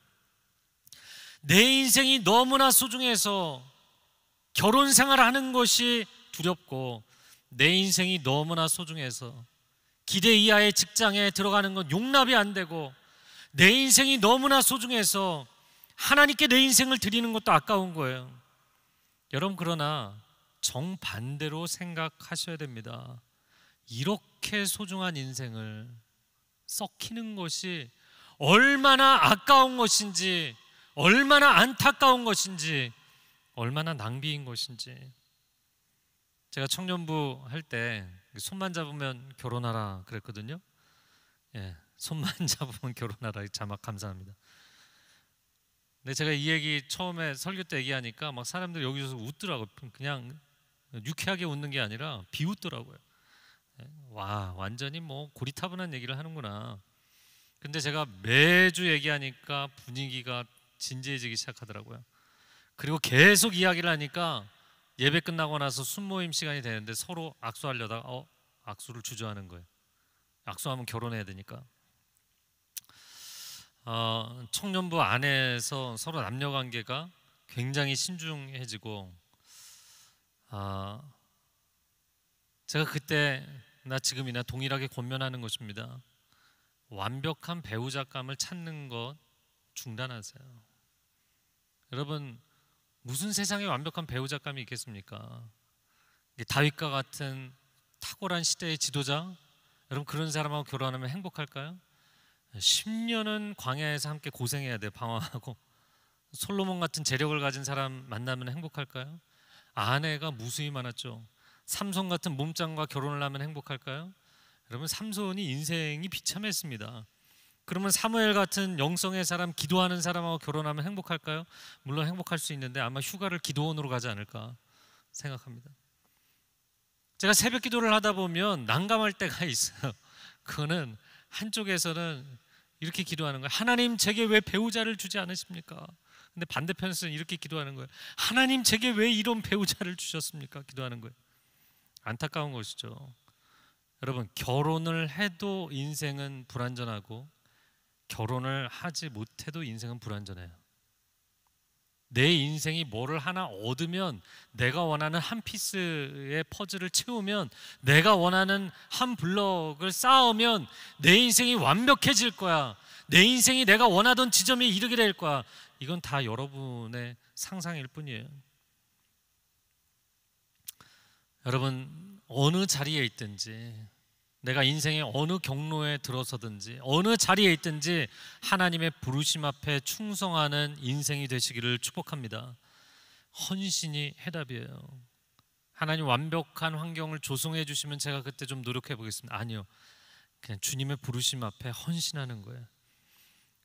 내 인생이 너무나 소중해서 결혼 생활하는 것이 두렵고 내 인생이 너무나 소중해서 기대 이하의 직장에 들어가는 건 용납이 안 되고 내 인생이 너무나 소중해서 하나님께 내 인생을 드리는 것도 아까운 거예요. 여러분 그러나 정반대로 생각하셔야 됩니다. 이렇게 소중한 인생을 썩히는 것이 얼마나 아까운 것인지, 얼마나 안타까운 것인지, 얼마나 낭비인 것인지. 제가 청년부 할 때 손만 잡으면 결혼하라 그랬거든요. 예, 손만 잡으면 결혼하라. 자막 감사합니다. 근데 제가 이 얘기 처음에 설교 때 얘기하니까 막 사람들이 여기서 웃더라고요. 그냥 유쾌하게 웃는 게 아니라 비웃더라고요. 와 완전히 뭐 고리타분한 얘기를 하는구나. 근데 제가 매주 얘기하니까 분위기가 진지해지기 시작하더라고요. 그리고 계속 이야기를 하니까 예배 끝나고 나서 순모임 시간이 되는데 서로 악수하려다가 악수를 주저하는 거예요. 악수하면 결혼해야 되니까. 청년부 안에서 서로 남녀 관계가 굉장히 신중해지고 제가 그때나 지금이나 동일하게 권면하는 것입니다. 완벽한 배우자감을 찾는 것 중단하세요. 여러분 무슨 세상에 완벽한 배우자감이 있겠습니까? 다윗과 같은 탁월한 시대의 지도자, 여러분 그런 사람하고 결혼하면 행복할까요? 10년은 광야에서 함께 고생해야 돼. 방황하고. 솔로몬 같은 재력을 가진 사람 만나면 행복할까요? 아내가 무수히 많았죠. 삼손 같은 몸짱과 결혼을 하면 행복할까요? 여러분 삼손이 인생이 비참했습니다. 그러면 사무엘 같은 영성의 사람, 기도하는 사람하고 결혼하면 행복할까요? 물론 행복할 수 있는데 아마 휴가를 기도원으로 가지 않을까 생각합니다. 제가 새벽 기도를 하다 보면 난감할 때가 있어요. 그거는 한쪽에서는 이렇게 기도하는 거예요. 하나님 제게 왜 배우자를 주지 않으십니까? 근데 반대편에서는 이렇게 기도하는 거예요. 하나님 제게 왜 이런 배우자를 주셨습니까? 기도하는 거예요. 안타까운 것이죠. 여러분, 결혼을 해도 인생은 불완전하고 결혼을 하지 못해도 인생은 불완전해요. 내 인생이 뭐를 하나 얻으면, 내가 원하는 한 피스의 퍼즐을 채우면, 내가 원하는 한 블럭을 쌓으면 내 인생이 완벽해질 거야. 내 인생이 내가 원하던 지점에 이르게 될 거야. 이건 다 여러분의 상상일 뿐이에요. 여러분, 어느 자리에 있든지, 내가 인생의 어느 경로에 들어서든지, 어느 자리에 있든지 하나님의 부르심 앞에 충성하는 인생이 되시기를 축복합니다. 헌신이 해답이에요. 하나님 완벽한 환경을 조성해 주시면 제가 그때 좀 노력해 보겠습니다. 아니요, 그냥 주님의 부르심 앞에 헌신하는 거예요.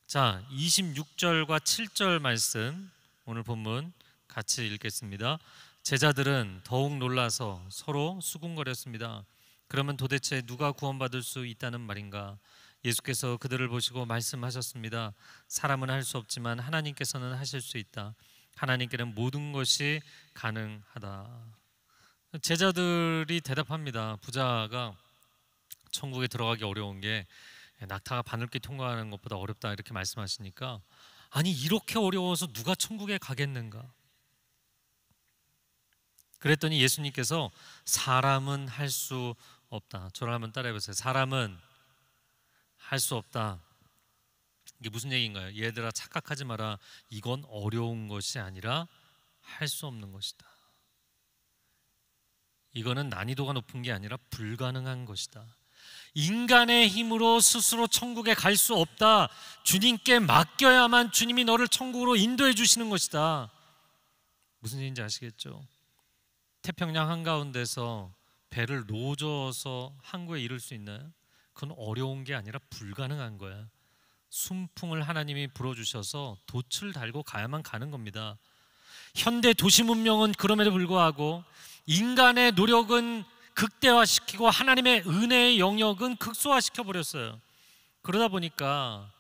자, 26절과 7절 말씀, 오늘 본문 같이 읽겠습니다. 제자들은 더욱 놀라서 서로 수군거렸습니다. 그러면 도대체 누가 구원받을 수 있다는 말인가? 예수께서 그들을 보시고 말씀하셨습니다. 사람은 할 수 없지만 하나님께서는 하실 수 있다. 하나님께는 모든 것이 가능하다. 제자들이 대답합니다. 부자가 천국에 들어가기 어려운 게 낙타가 바늘길 통과하는 것보다 어렵다, 이렇게 말씀하시니까, 아니 이렇게 어려워서 누가 천국에 가겠는가? 그랬더니 예수님께서 사람은 할 수 없다. 저를 한번 따라해 보세요. 사람은 할 수 없다. 이게 무슨 얘기인가요? 얘들아, 착각하지 마라. 이건 어려운 것이 아니라 할 수 없는 것이다. 이거는 난이도가 높은 게 아니라 불가능한 것이다. 인간의 힘으로 스스로 천국에 갈 수 없다. 주님께 맡겨야만 주님이 너를 천국으로 인도해 주시는 것이다. 무슨 얘기인지 아시겠죠? 태평양 한가운데서 배를 노져서 항구에 이를 수 있나요? 그건 어려운 게 아니라 불가능한 거야. 순풍을 하나님이 불어주셔서 돛을 달고 가야만 가는 겁니다. 현대 도시 문명은 그럼에도 불구하고 인간의 노력은 극대화시키고 하나님의 은혜의 영역은 극소화시켜 버렸어요. 그러다 보니까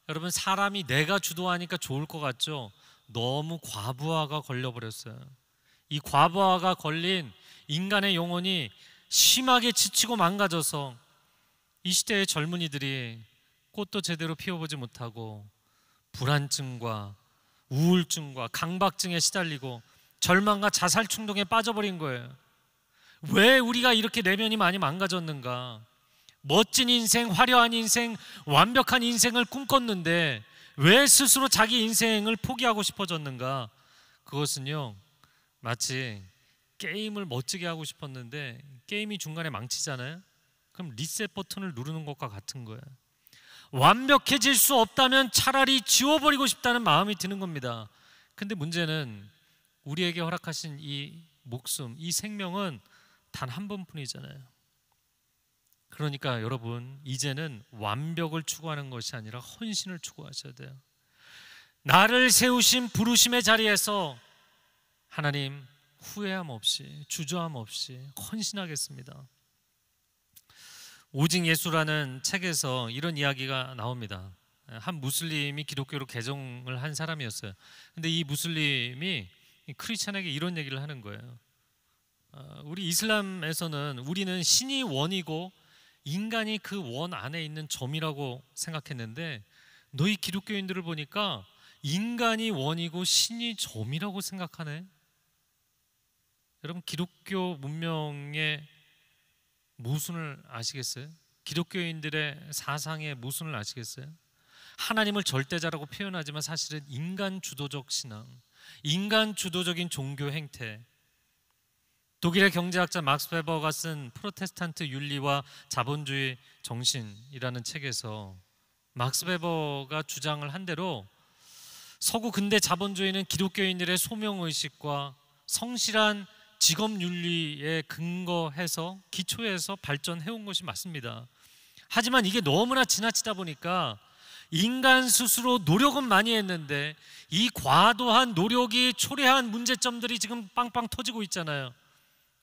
여러분, 사람이 내가 주도하니까 좋을 것 같죠? 너무 과부하가 걸려버렸어요. 이 과부하가 걸린 인간의 영혼이 심하게 지치고 망가져서 이 시대의 젊은이들이 꽃도 제대로 피워보지 못하고 불안증과 우울증과 강박증에 시달리고 절망과 자살 충동에 빠져버린 거예요. 왜 우리가 이렇게 내면이 많이 망가졌는가? 멋진 인생, 화려한 인생, 완벽한 인생을 꿈꿨는데 왜 스스로 자기 인생을 포기하고 싶어졌는가? 그것은요, 마치 게임을 멋지게 하고 싶었는데 게임이 중간에 망치잖아요. 그럼 리셋 버튼을 누르는 것과 같은 거예요. 완벽해질 수 없다면 차라리 지워버리고 싶다는 마음이 드는 겁니다. 근데 문제는 우리에게 허락하신 이 목숨, 이 생명은 단 한 번뿐이잖아요. 그러니까 여러분, 이제는 완벽을 추구하는 것이 아니라 헌신을 추구하셔야 돼요. 나를 세우신 부르심의 자리에서 하나님, 후회함 없이, 주저함 없이 헌신하겠습니다. 오직 예수라는 책에서 이런 이야기가 나옵니다. 한 무슬림이 기독교로 개종을 한 사람이었어요. 근데 이 무슬림이 크리스찬에게 이런 얘기를 하는 거예요. 우리 이슬람에서는 우리는 신이 원이고 인간이 그 원 안에 있는 점이라고 생각했는데, 너희 기독교인들을 보니까 인간이 원이고 신이 점이라고 생각하네. 여러분, 기독교 문명의 모순을 아시겠어요? 기독교인들의 사상의 모순을 아시겠어요? 하나님을 절대자라고 표현하지만 사실은 인간 주도적 신앙, 인간 주도적인 종교 행태. 독일의 경제학자 막스 베버가 쓴 프로테스탄트 윤리와 자본주의 정신이라는 책에서 막스 베버가 주장을 한 대로 서구 근대 자본주의는 기독교인들의 소명의식과 성실한 직업윤리에 근거해서 기초에서 발전해온 것이 맞습니다. 하지만 이게 너무나 지나치다 보니까 인간 스스로 노력은 많이 했는데 이 과도한 노력이 초래한 문제점들이 지금 빵빵 터지고 있잖아요.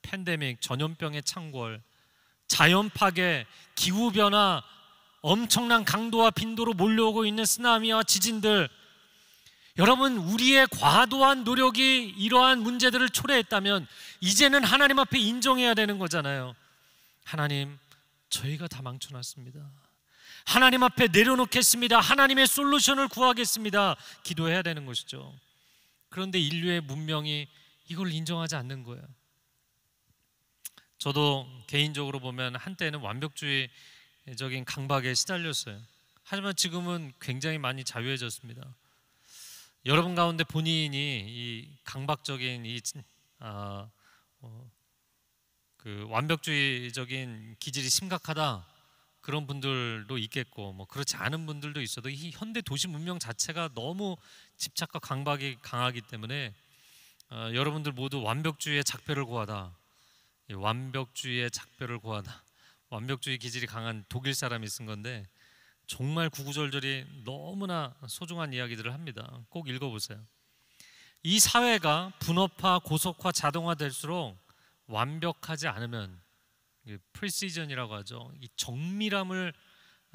팬데믹, 전염병의 창궐, 자연 파괴, 기후변화, 엄청난 강도와 빈도로 몰려오고 있는 쓰나미와 지진들, 여러분, 우리의 과도한 노력이 이러한 문제들을 초래했다면 이제는 하나님 앞에 인정해야 되는 거잖아요. 하나님, 저희가 다 망쳐놨습니다. 하나님 앞에 내려놓겠습니다. 하나님의 솔루션을 구하겠습니다. 기도해야 되는 것이죠. 그런데 인류의 문명이 이걸 인정하지 않는 거예요. 저도 개인적으로 보면 한때는 완벽주의적인 강박에 시달렸어요. 하지만 지금은 굉장히 많이 자유해졌습니다. 여러분 가운데 본인이 이 강박적인 그 완벽주의적인 기질이 심각하다, 그런 분들도 있겠고, 뭐 그렇지 않은 분들도 있어도 이 현대 도시 문명 자체가 너무 집착과 강박이 강하기 때문에 여러분들 모두 완벽주의의 작별을 구하다. 완벽주의의 작별을 구하다. 완벽주의 기질이 강한 독일 사람이 쓴 건데 정말 구구절절이 너무나 소중한 이야기들을 합니다. 꼭 읽어보세요. 이 사회가 분업화, 고속화, 자동화될수록 완벽하지 않으면, 프리시전이라고 하죠, 이 정밀함을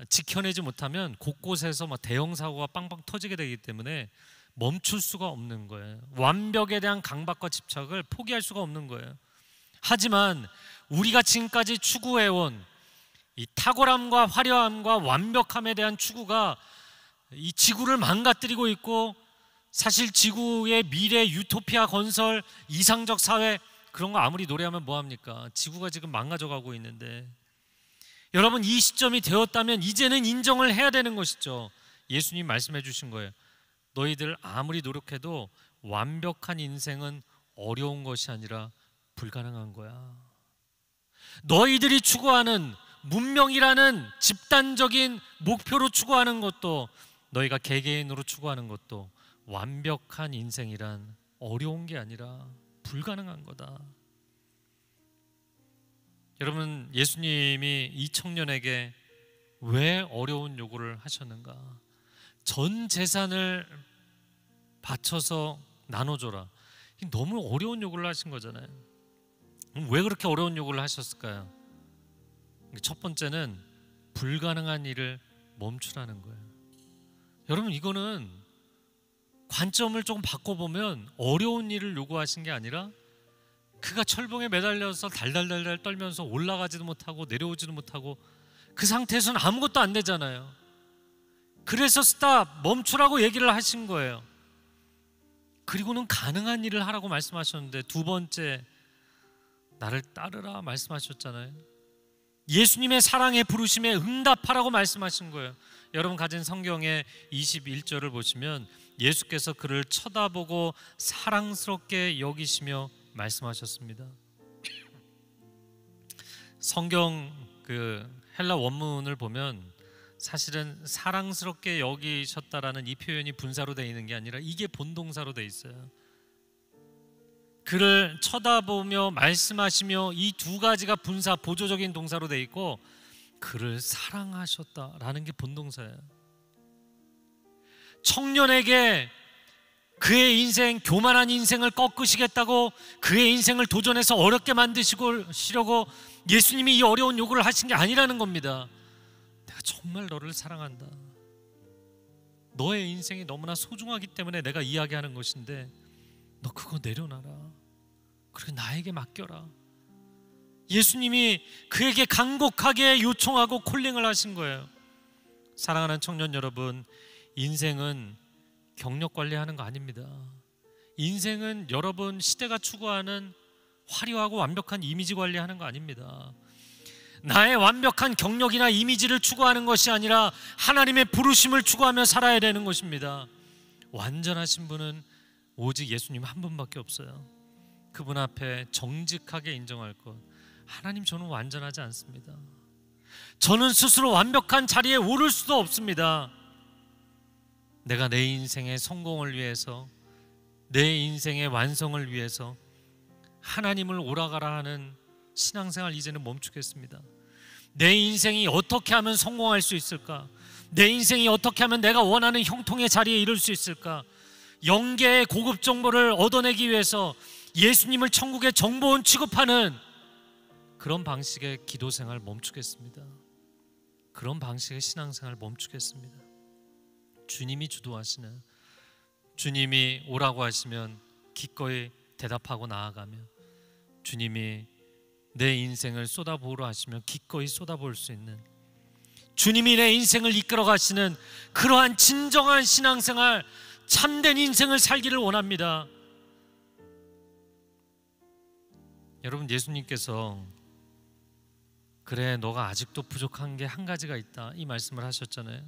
지켜내지 못하면 곳곳에서 막 대형 사고가 빵빵 터지게 되기 때문에 멈출 수가 없는 거예요. 완벽에 대한 강박과 집착을 포기할 수가 없는 거예요. 하지만 우리가 지금까지 추구해온 이 탁월함과 화려함과 완벽함에 대한 추구가 이 지구를 망가뜨리고 있고, 사실 지구의 미래 유토피아 건설, 이상적 사회, 그런 거 아무리 노래하면 뭐합니까? 지구가 지금 망가져가고 있는데, 여러분, 이 시점이 되었다면 이제는 인정을 해야 되는 것이죠. 예수님 말씀해 주신 거예요. 너희들 아무리 노력해도 완벽한 인생은 어려운 것이 아니라 불가능한 거야. 너희들이 추구하는 문명이라는 집단적인 목표로 추구하는 것도, 너희가 개개인으로 추구하는 것도 완벽한 인생이란 어려운 게 아니라 불가능한 거다. 여러분, 예수님이 이 청년에게 왜 어려운 요구를 하셨는가? 전 재산을 바쳐서 나눠줘라. 너무 어려운 요구를 하신 거잖아요. 왜 그렇게 어려운 요구를 하셨을까요? 첫 번째는 불가능한 일을 멈추라는 거예요. 여러분, 이거는 관점을 조금 바꿔보면 어려운 일을 요구하신 게 아니라 그가 철봉에 매달려서 달달달달 떨면서 올라가지도 못하고 내려오지도 못하고 그 상태에서는 아무것도 안 되잖아요. 그래서 스탑, 멈추라고 얘기를 하신 거예요. 그리고는 가능한 일을 하라고 말씀하셨는데, 두 번째, 나를 따르라 말씀하셨잖아요. 예수님의 사랑의 부르심에 응답하라고 말씀하신 거예요. 여러분 가진 성경의 21절을 보시면 예수께서 그를 쳐다보고 사랑스럽게 여기시며 말씀하셨습니다. 성경 그 헬라 원문을 보면 사실은 사랑스럽게 여기셨다라는 이 표현이 분사로 되어 있는 게 아니라 이게 본동사로 되어 있어요. 그를 쳐다보며 말씀하시며, 이 두 가지가 분사, 보조적인 동사로 되어 있고, 그를 사랑하셨다라는 게 본동사예요. 청년에게 그의 인생, 교만한 인생을 꺾으시겠다고 그의 인생을 도전해서 어렵게 만드시려고 예수님이 이 어려운 요구를 하신 게 아니라는 겁니다. 내가 정말 너를 사랑한다. 너의 인생이 너무나 소중하기 때문에 내가 이야기하는 것인데 너 그거 내려놔라. 그리고 나에게 맡겨라. 예수님이 그에게 간곡하게 요청하고 콜링을 하신 거예요. 사랑하는 청년 여러분, 인생은 경력 관리하는 거 아닙니다. 인생은 여러분 시대가 추구하는 화려하고 완벽한 이미지 관리하는 거 아닙니다. 나의 완벽한 경력이나 이미지를 추구하는 것이 아니라 하나님의 부르심을 추구하며 살아야 되는 것입니다. 완전하신 분은 오직 예수님 한 분밖에 없어요. 그분 앞에 정직하게 인정할 것, 하나님, 저는 완전하지 않습니다. 저는 스스로 완벽한 자리에 오를 수도 없습니다. 내가 내 인생의 성공을 위해서, 내 인생의 완성을 위해서 하나님을 오라가라 하는 신앙생활 이제는 멈추겠습니다. 내 인생이 어떻게 하면 성공할 수 있을까? 내 인생이 어떻게 하면 내가 원하는 형통의 자리에 이룰 수 있을까? 영계의 고급 정보를 얻어내기 위해서 예수님을 천국의 정보원 취급하는 그런 방식의 기도생활 멈추겠습니다. 그런 방식의 신앙생활을 멈추겠습니다. 주님이 주도하시는, 주님이 오라고 하시면 기꺼이 대답하고 나아가며, 주님이 내 인생을 쏟아부으라 하시면 기꺼이 쏟아부을 수 있는, 주님이 내 인생을 이끌어 가시는 그러한 진정한 신앙생활, 참된 인생을 살기를 원합니다. 여러분, 예수님께서 그래 너가 아직도 부족한 게 한 가지가 있다, 이 말씀을 하셨잖아요.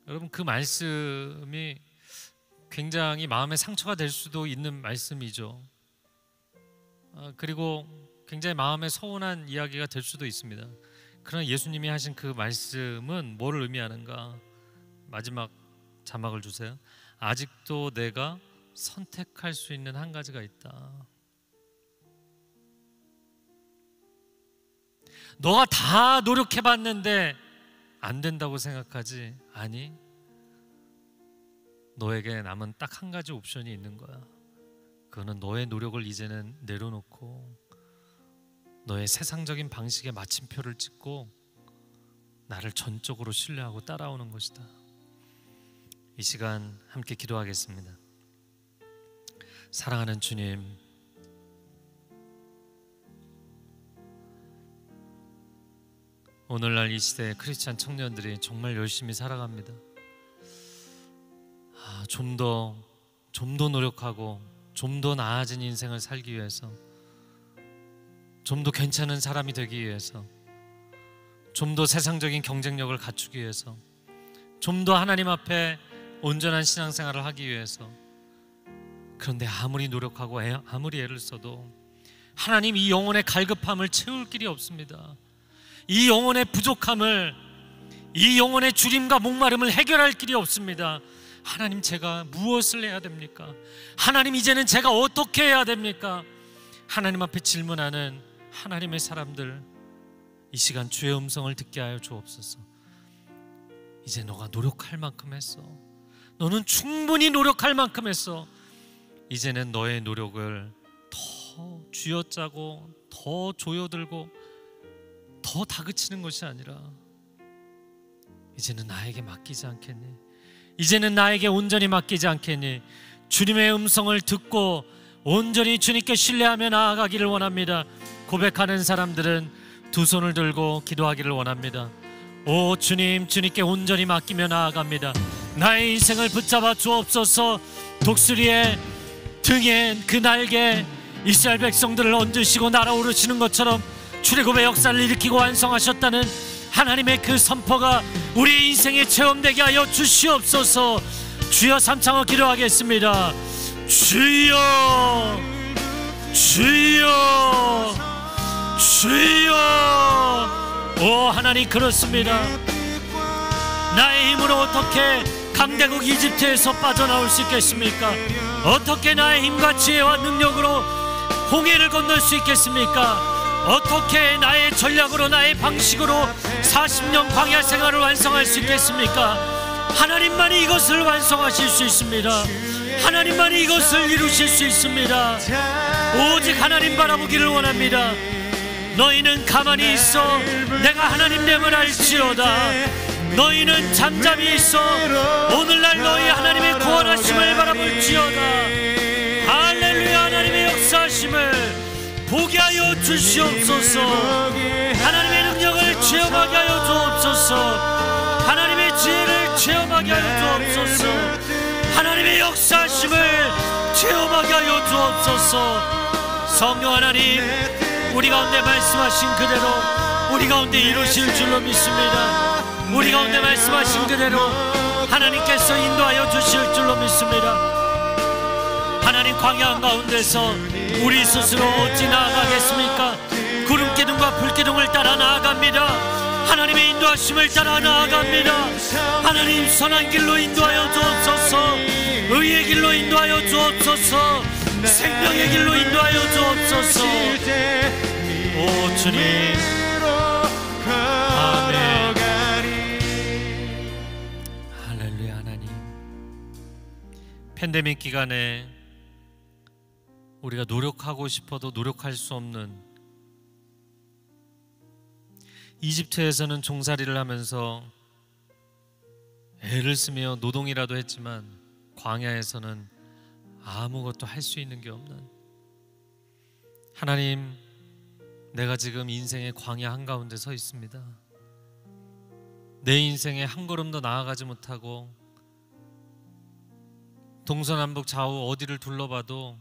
여러분, 그 말씀이 굉장히 마음에 상처가 될 수도 있는 말씀이죠. 그리고 굉장히 마음에 서운한 이야기가 될 수도 있습니다. 그러나 예수님이 하신 그 말씀은 뭐를 의미하는가? 마지막 자막을 주세요. 아직도 내가 선택할 수 있는 한 가지가 있다. 너가 다 노력해봤는데 안 된다고 생각하지? 아니, 너에게 남은 딱 한 가지 옵션이 있는 거야. 그거는 너의 노력을 이제는 내려놓고 너의 세상적인 방식에 마침표를 찍고 나를 전적으로 신뢰하고 따라오는 것이다. 이 시간 함께 기도하겠습니다. 사랑하는 주님, 오늘날 이 시대의 크리스찬 청년들이 정말 열심히 살아갑니다. 좀 더 노력하고 좀 더 나아진 인생을 살기 위해서, 좀 더 괜찮은 사람이 되기 위해서, 좀 더 세상적인 경쟁력을 갖추기 위해서, 좀 더 하나님 앞에 온전한 신앙생활을 하기 위해서. 그런데 아무리 노력하고 아무리 애를 써도 하나님, 이 영혼의 갈급함을 채울 길이 없습니다. 이 영혼의 부족함을, 이 영혼의 주림과 목마름을 해결할 길이 없습니다. 하나님, 제가 무엇을 해야 됩니까? 하나님, 이제는 제가 어떻게 해야 됩니까? 하나님 앞에 질문하는 하나님의 사람들, 이 시간 주의 음성을 듣게 하여 주옵소서. 이제 너가 노력할 만큼 했어. 너는 충분히 노력할 만큼 했어. 이제는 너의 노력을 더 쥐어짜고 더 조여들고 더 다그치는 것이 아니라 이제는 나에게 맡기지 않겠니? 이제는 나에게 온전히 맡기지 않겠니? 주님의 음성을 듣고 온전히 주님께 신뢰하며 나아가기를 원합니다. 고백하는 사람들은 두 손을 들고 기도하기를 원합니다. 오 주님, 주님께 온전히 맡기며 나아갑니다. 나의 인생을 붙잡아 주옵소서. 독수리의 등에 그 날개, 이스라엘 백성들을 얹으시고 날아오르시는 것처럼 출애굽의 역사를 일으키고 완성하셨다는 하나님의 그 선포가 우리 인생에 체험되게 하여 주시옵소서. 주여, 삼창어 기도하겠습니다. 주여, 주여, 주여. 오 하나님, 그렇습니다. 나의 힘으로 어떻게 강대국 이집트에서 빠져나올 수 있겠습니까? 어떻게 나의 힘과 지혜와 능력으로 홍해를 건널 수 있겠습니까? 어떻게 나의 전략으로, 나의 방식으로 40년 광야 생활을 완성할 수 있겠습니까? 하나님만이 이것을 완성하실 수 있습니다. 하나님만이 이것을 이루실 수 있습니다. 오직 하나님 바라보기를 원합니다. 너희는 가만히 있어 내가 하나님됨을 알지어다. 너희는 잠잠히 있어 오늘날 너희 하나님의 구원하심을 바라볼지어다. 할렐루야. 하나님의 역사하심을 보게 하여 주시옵소서. 하나님의 능력을 체험하게 하여 주옵소서. 하나님의 지혜를 체험하게 하여 주옵소서. 하나님의 역사하심을 체험하게 하여 주옵소서. 성령 하나님, 우리 가운데 말씀하신 그대로 우리 가운데 이루실 줄로 믿습니다. 우리 가운데 말씀하신 그대로 하나님께서 인도하여 주실 줄로 믿습니다. 하나님, 광야 가운데서 우리 스스로 어찌 나아가겠습니까? 구름기둥과 불기둥을 따라 나아갑니다. 하나님의 인도하심을 따라 나아갑니다. 하나님, 선한 길로 인도하여 주옵소서. 의의 길로 인도하여 주옵소서. 생명의 길로 인도하여 주옵소서. 오 주님, 아멘. 할렐루야. 하나님, 팬데믹 기간에 우리가 노력하고 싶어도 노력할 수 없는 이집트에서는 종살이를 하면서 애를 쓰며 노동이라도 했지만 광야에서는 아무것도 할 수 있는 게 없는, 하나님, 내가 지금 인생의 광야 한가운데 서 있습니다. 내 인생에 한 걸음도 나아가지 못하고 동서남북 좌우 어디를 둘러봐도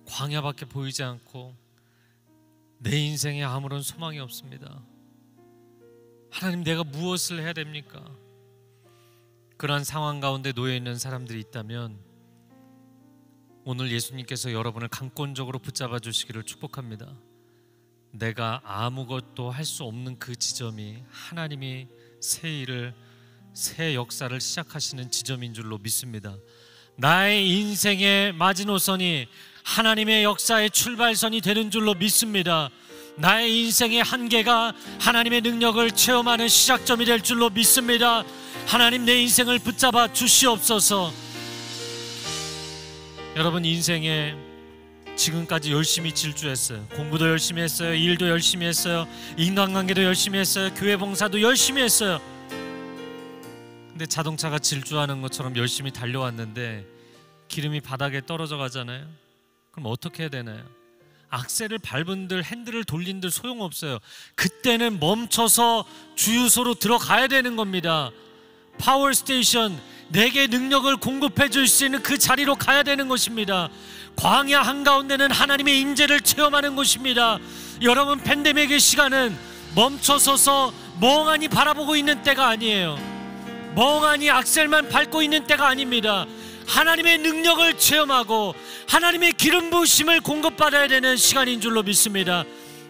광야밖에 보이지 않고 내 인생에 아무런 소망이 없습니다. 하나님, 내가 무엇을 해야 됩니까? 그러한 상황 가운데 놓여 있는 사람들이 있다면 오늘 예수님께서 여러분을 강권적으로 붙잡아 주시기를 축복합니다. 내가 아무것도 할 수 없는 그 지점이 하나님이 새 일을, 새 역사를 시작하시는 지점인 줄로 믿습니다. 나의 인생의 마지노선이 하나님의 역사의 출발선이 되는 줄로 믿습니다. 나의 인생의 한계가 하나님의 능력을 체험하는 시작점이 될 줄로 믿습니다. 하나님, 내 인생을 붙잡아 주시옵소서. 여러분, 인생에 지금까지 열심히 질주했어요. 공부도 열심히 했어요. 일도 열심히 했어요. 인간관계도 열심히 했어요. 교회 봉사도 열심히 했어요. 근데 자동차가 질주하는 것처럼 열심히 달려왔는데 기름이 바닥에 떨어져 가잖아요. 그럼 어떻게 해야 되나요? 악셀을 밟은들, 핸들을 돌린들 소용없어요. 그때는 멈춰서 주유소로 들어가야 되는 겁니다. 파워 스테이션, 내게 능력을 공급해 줄 수 있는 그 자리로 가야 되는 것입니다. 광야 한가운데는 하나님의 임재를 체험하는 곳입니다. 여러분, 팬데믹의 시간은 멈춰서서 멍하니 바라보고 있는 때가 아니에요. 멍하니 악셀만 밟고 있는 때가 아닙니다. 하나님의 능력을 체험하고 하나님의 기름 부으심을 공급받아야 되는 시간인 줄로 믿습니다.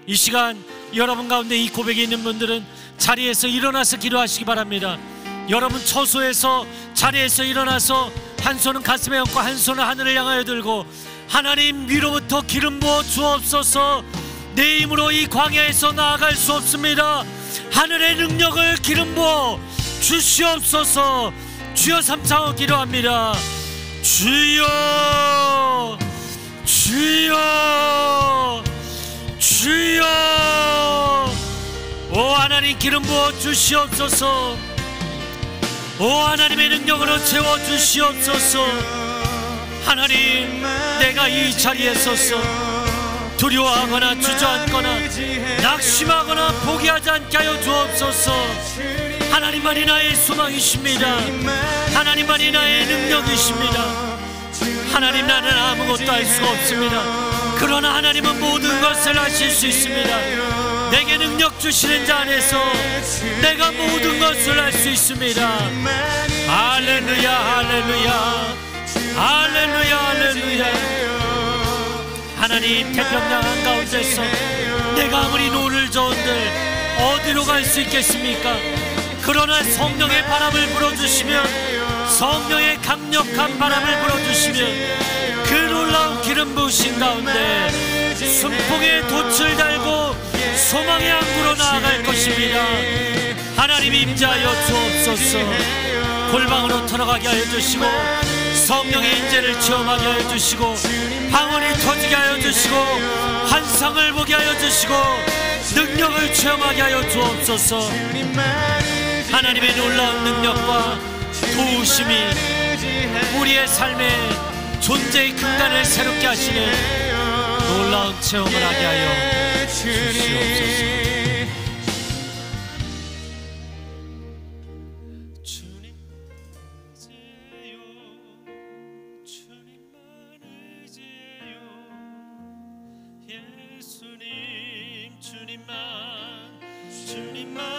이 시간 여러분 가운데 이 고백이 있는 분들은 자리에서 일어나서 기도하시기 바랍니다. 여러분, 처소에서 자리에서 일어나서 한 손은 가슴에 얹고 한 손은 하늘을 향하여 들고, 하나님, 위로부터 기름 부어 주옵소서. 내 힘으로 이 광야에서 나아갈 수 없습니다. 하늘의 능력을 기름 부어 주시옵소서. 주여, 삼창어 기도합니다. 주여, 주여, 주여. 오 하나님, 기름 부어 주시옵소서. 오 하나님의 능력으로 채워주시옵소서. 하나님, 내가 이 자리에 서서 두려워하거나 주저앉거나 낙심하거나 포기하지 않게 하여 주옵소서. 하나님만이 나의 소망이십니다. 하나님만이 나의 능력이십니다. 하나님, 나는 아무것도 할 수가 없습니다. 그러나 하나님은 모든 것을 하실 수 있습니다. 내게 능력 주시는 자 안에서 내가 모든 것을 할 수 있습니다. 할렐루야, 할렐루야, 할렐루야, 할렐루야. 하나님, 태평양 한가운데서 내가 아무리 노를 저은들 어디로 갈 수 있겠습니까? 그러나 성령의 바람을 불어주시면, 성령의 강력한 바람을 불어주시면 그 놀라운 기름 부으신 가운데 순풍의 돛을 달고 소망의 항구로 나아갈 것입니다. 하나님, 임재하여 주옵소서. 골방으로 들어가게 하여 주시고, 성령의 임재를 체험하게 하여 주시고, 방언이 터지게 하여 주시고, 환상을 보게 하여 주시고, 능력을 체험하게 하여 주옵소서. 하나님의 놀라운 능력과 도우심이 우리의 삶의 존재의 근간을 새롭게 하시는 놀라운 체험을 하게 하여 주시옵소서. 주님만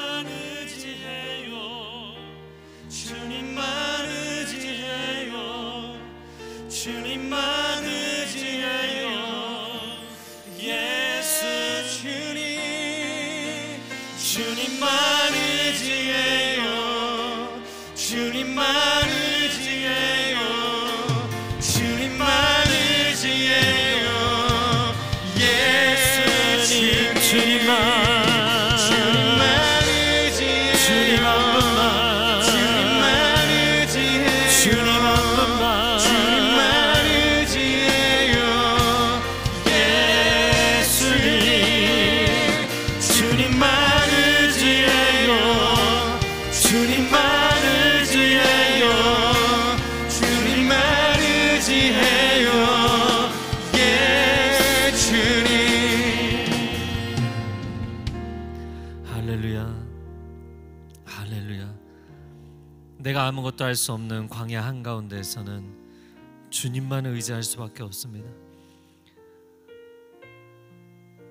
아무것도 할 수 없는 광야 한가운데에서는 주님만 의지할 수밖에 없습니다.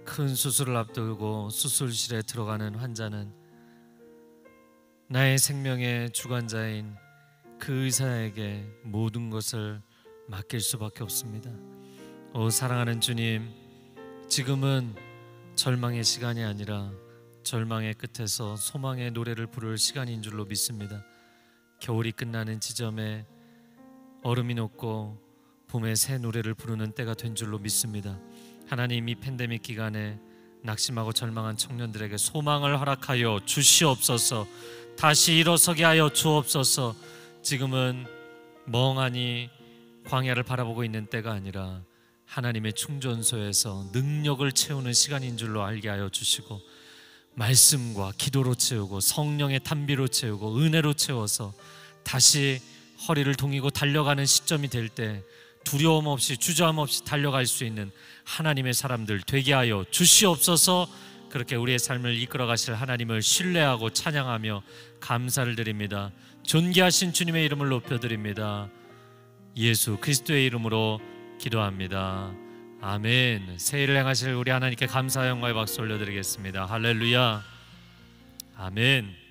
큰 수술을 앞두고 수술실에 들어가는 환자는 나의 생명의 주관자인 그 의사에게 모든 것을 맡길 수밖에 없습니다. 오 사랑하는 주님, 지금은 절망의 시간이 아니라 절망의 끝에서 소망의 노래를 부를 시간인 줄로 믿습니다. 겨울이 끝나는 지점에 얼음이 녹고 봄의 새 노래를 부르는 때가 된 줄로 믿습니다. 하나님, 이 팬데믹 기간에 낙심하고 절망한 청년들에게 소망을 허락하여 주시옵소서. 다시 일어서게 하여 주옵소서. 지금은 멍하니 광야를 바라보고 있는 때가 아니라 하나님의 충전소에서 능력을 채우는 시간인 줄로 알게 하여 주시고, 말씀과 기도로 채우고 성령의 탄비로 채우고 은혜로 채워서 다시 허리를 동이고 달려가는 시점이 될 때 두려움 없이 주저함 없이 달려갈 수 있는 하나님의 사람들 되게 하여 주시옵소서. 그렇게 우리의 삶을 이끌어 가실 하나님을 신뢰하고 찬양하며 감사를 드립니다. 존귀하신 주님의 이름을 높여드립니다. 예수 그리스도의 이름으로 기도합니다. 아멘. 새해를 행하실 우리 하나님께 감사와 영광의 박수 올려드리겠습니다. 할렐루야. 아멘.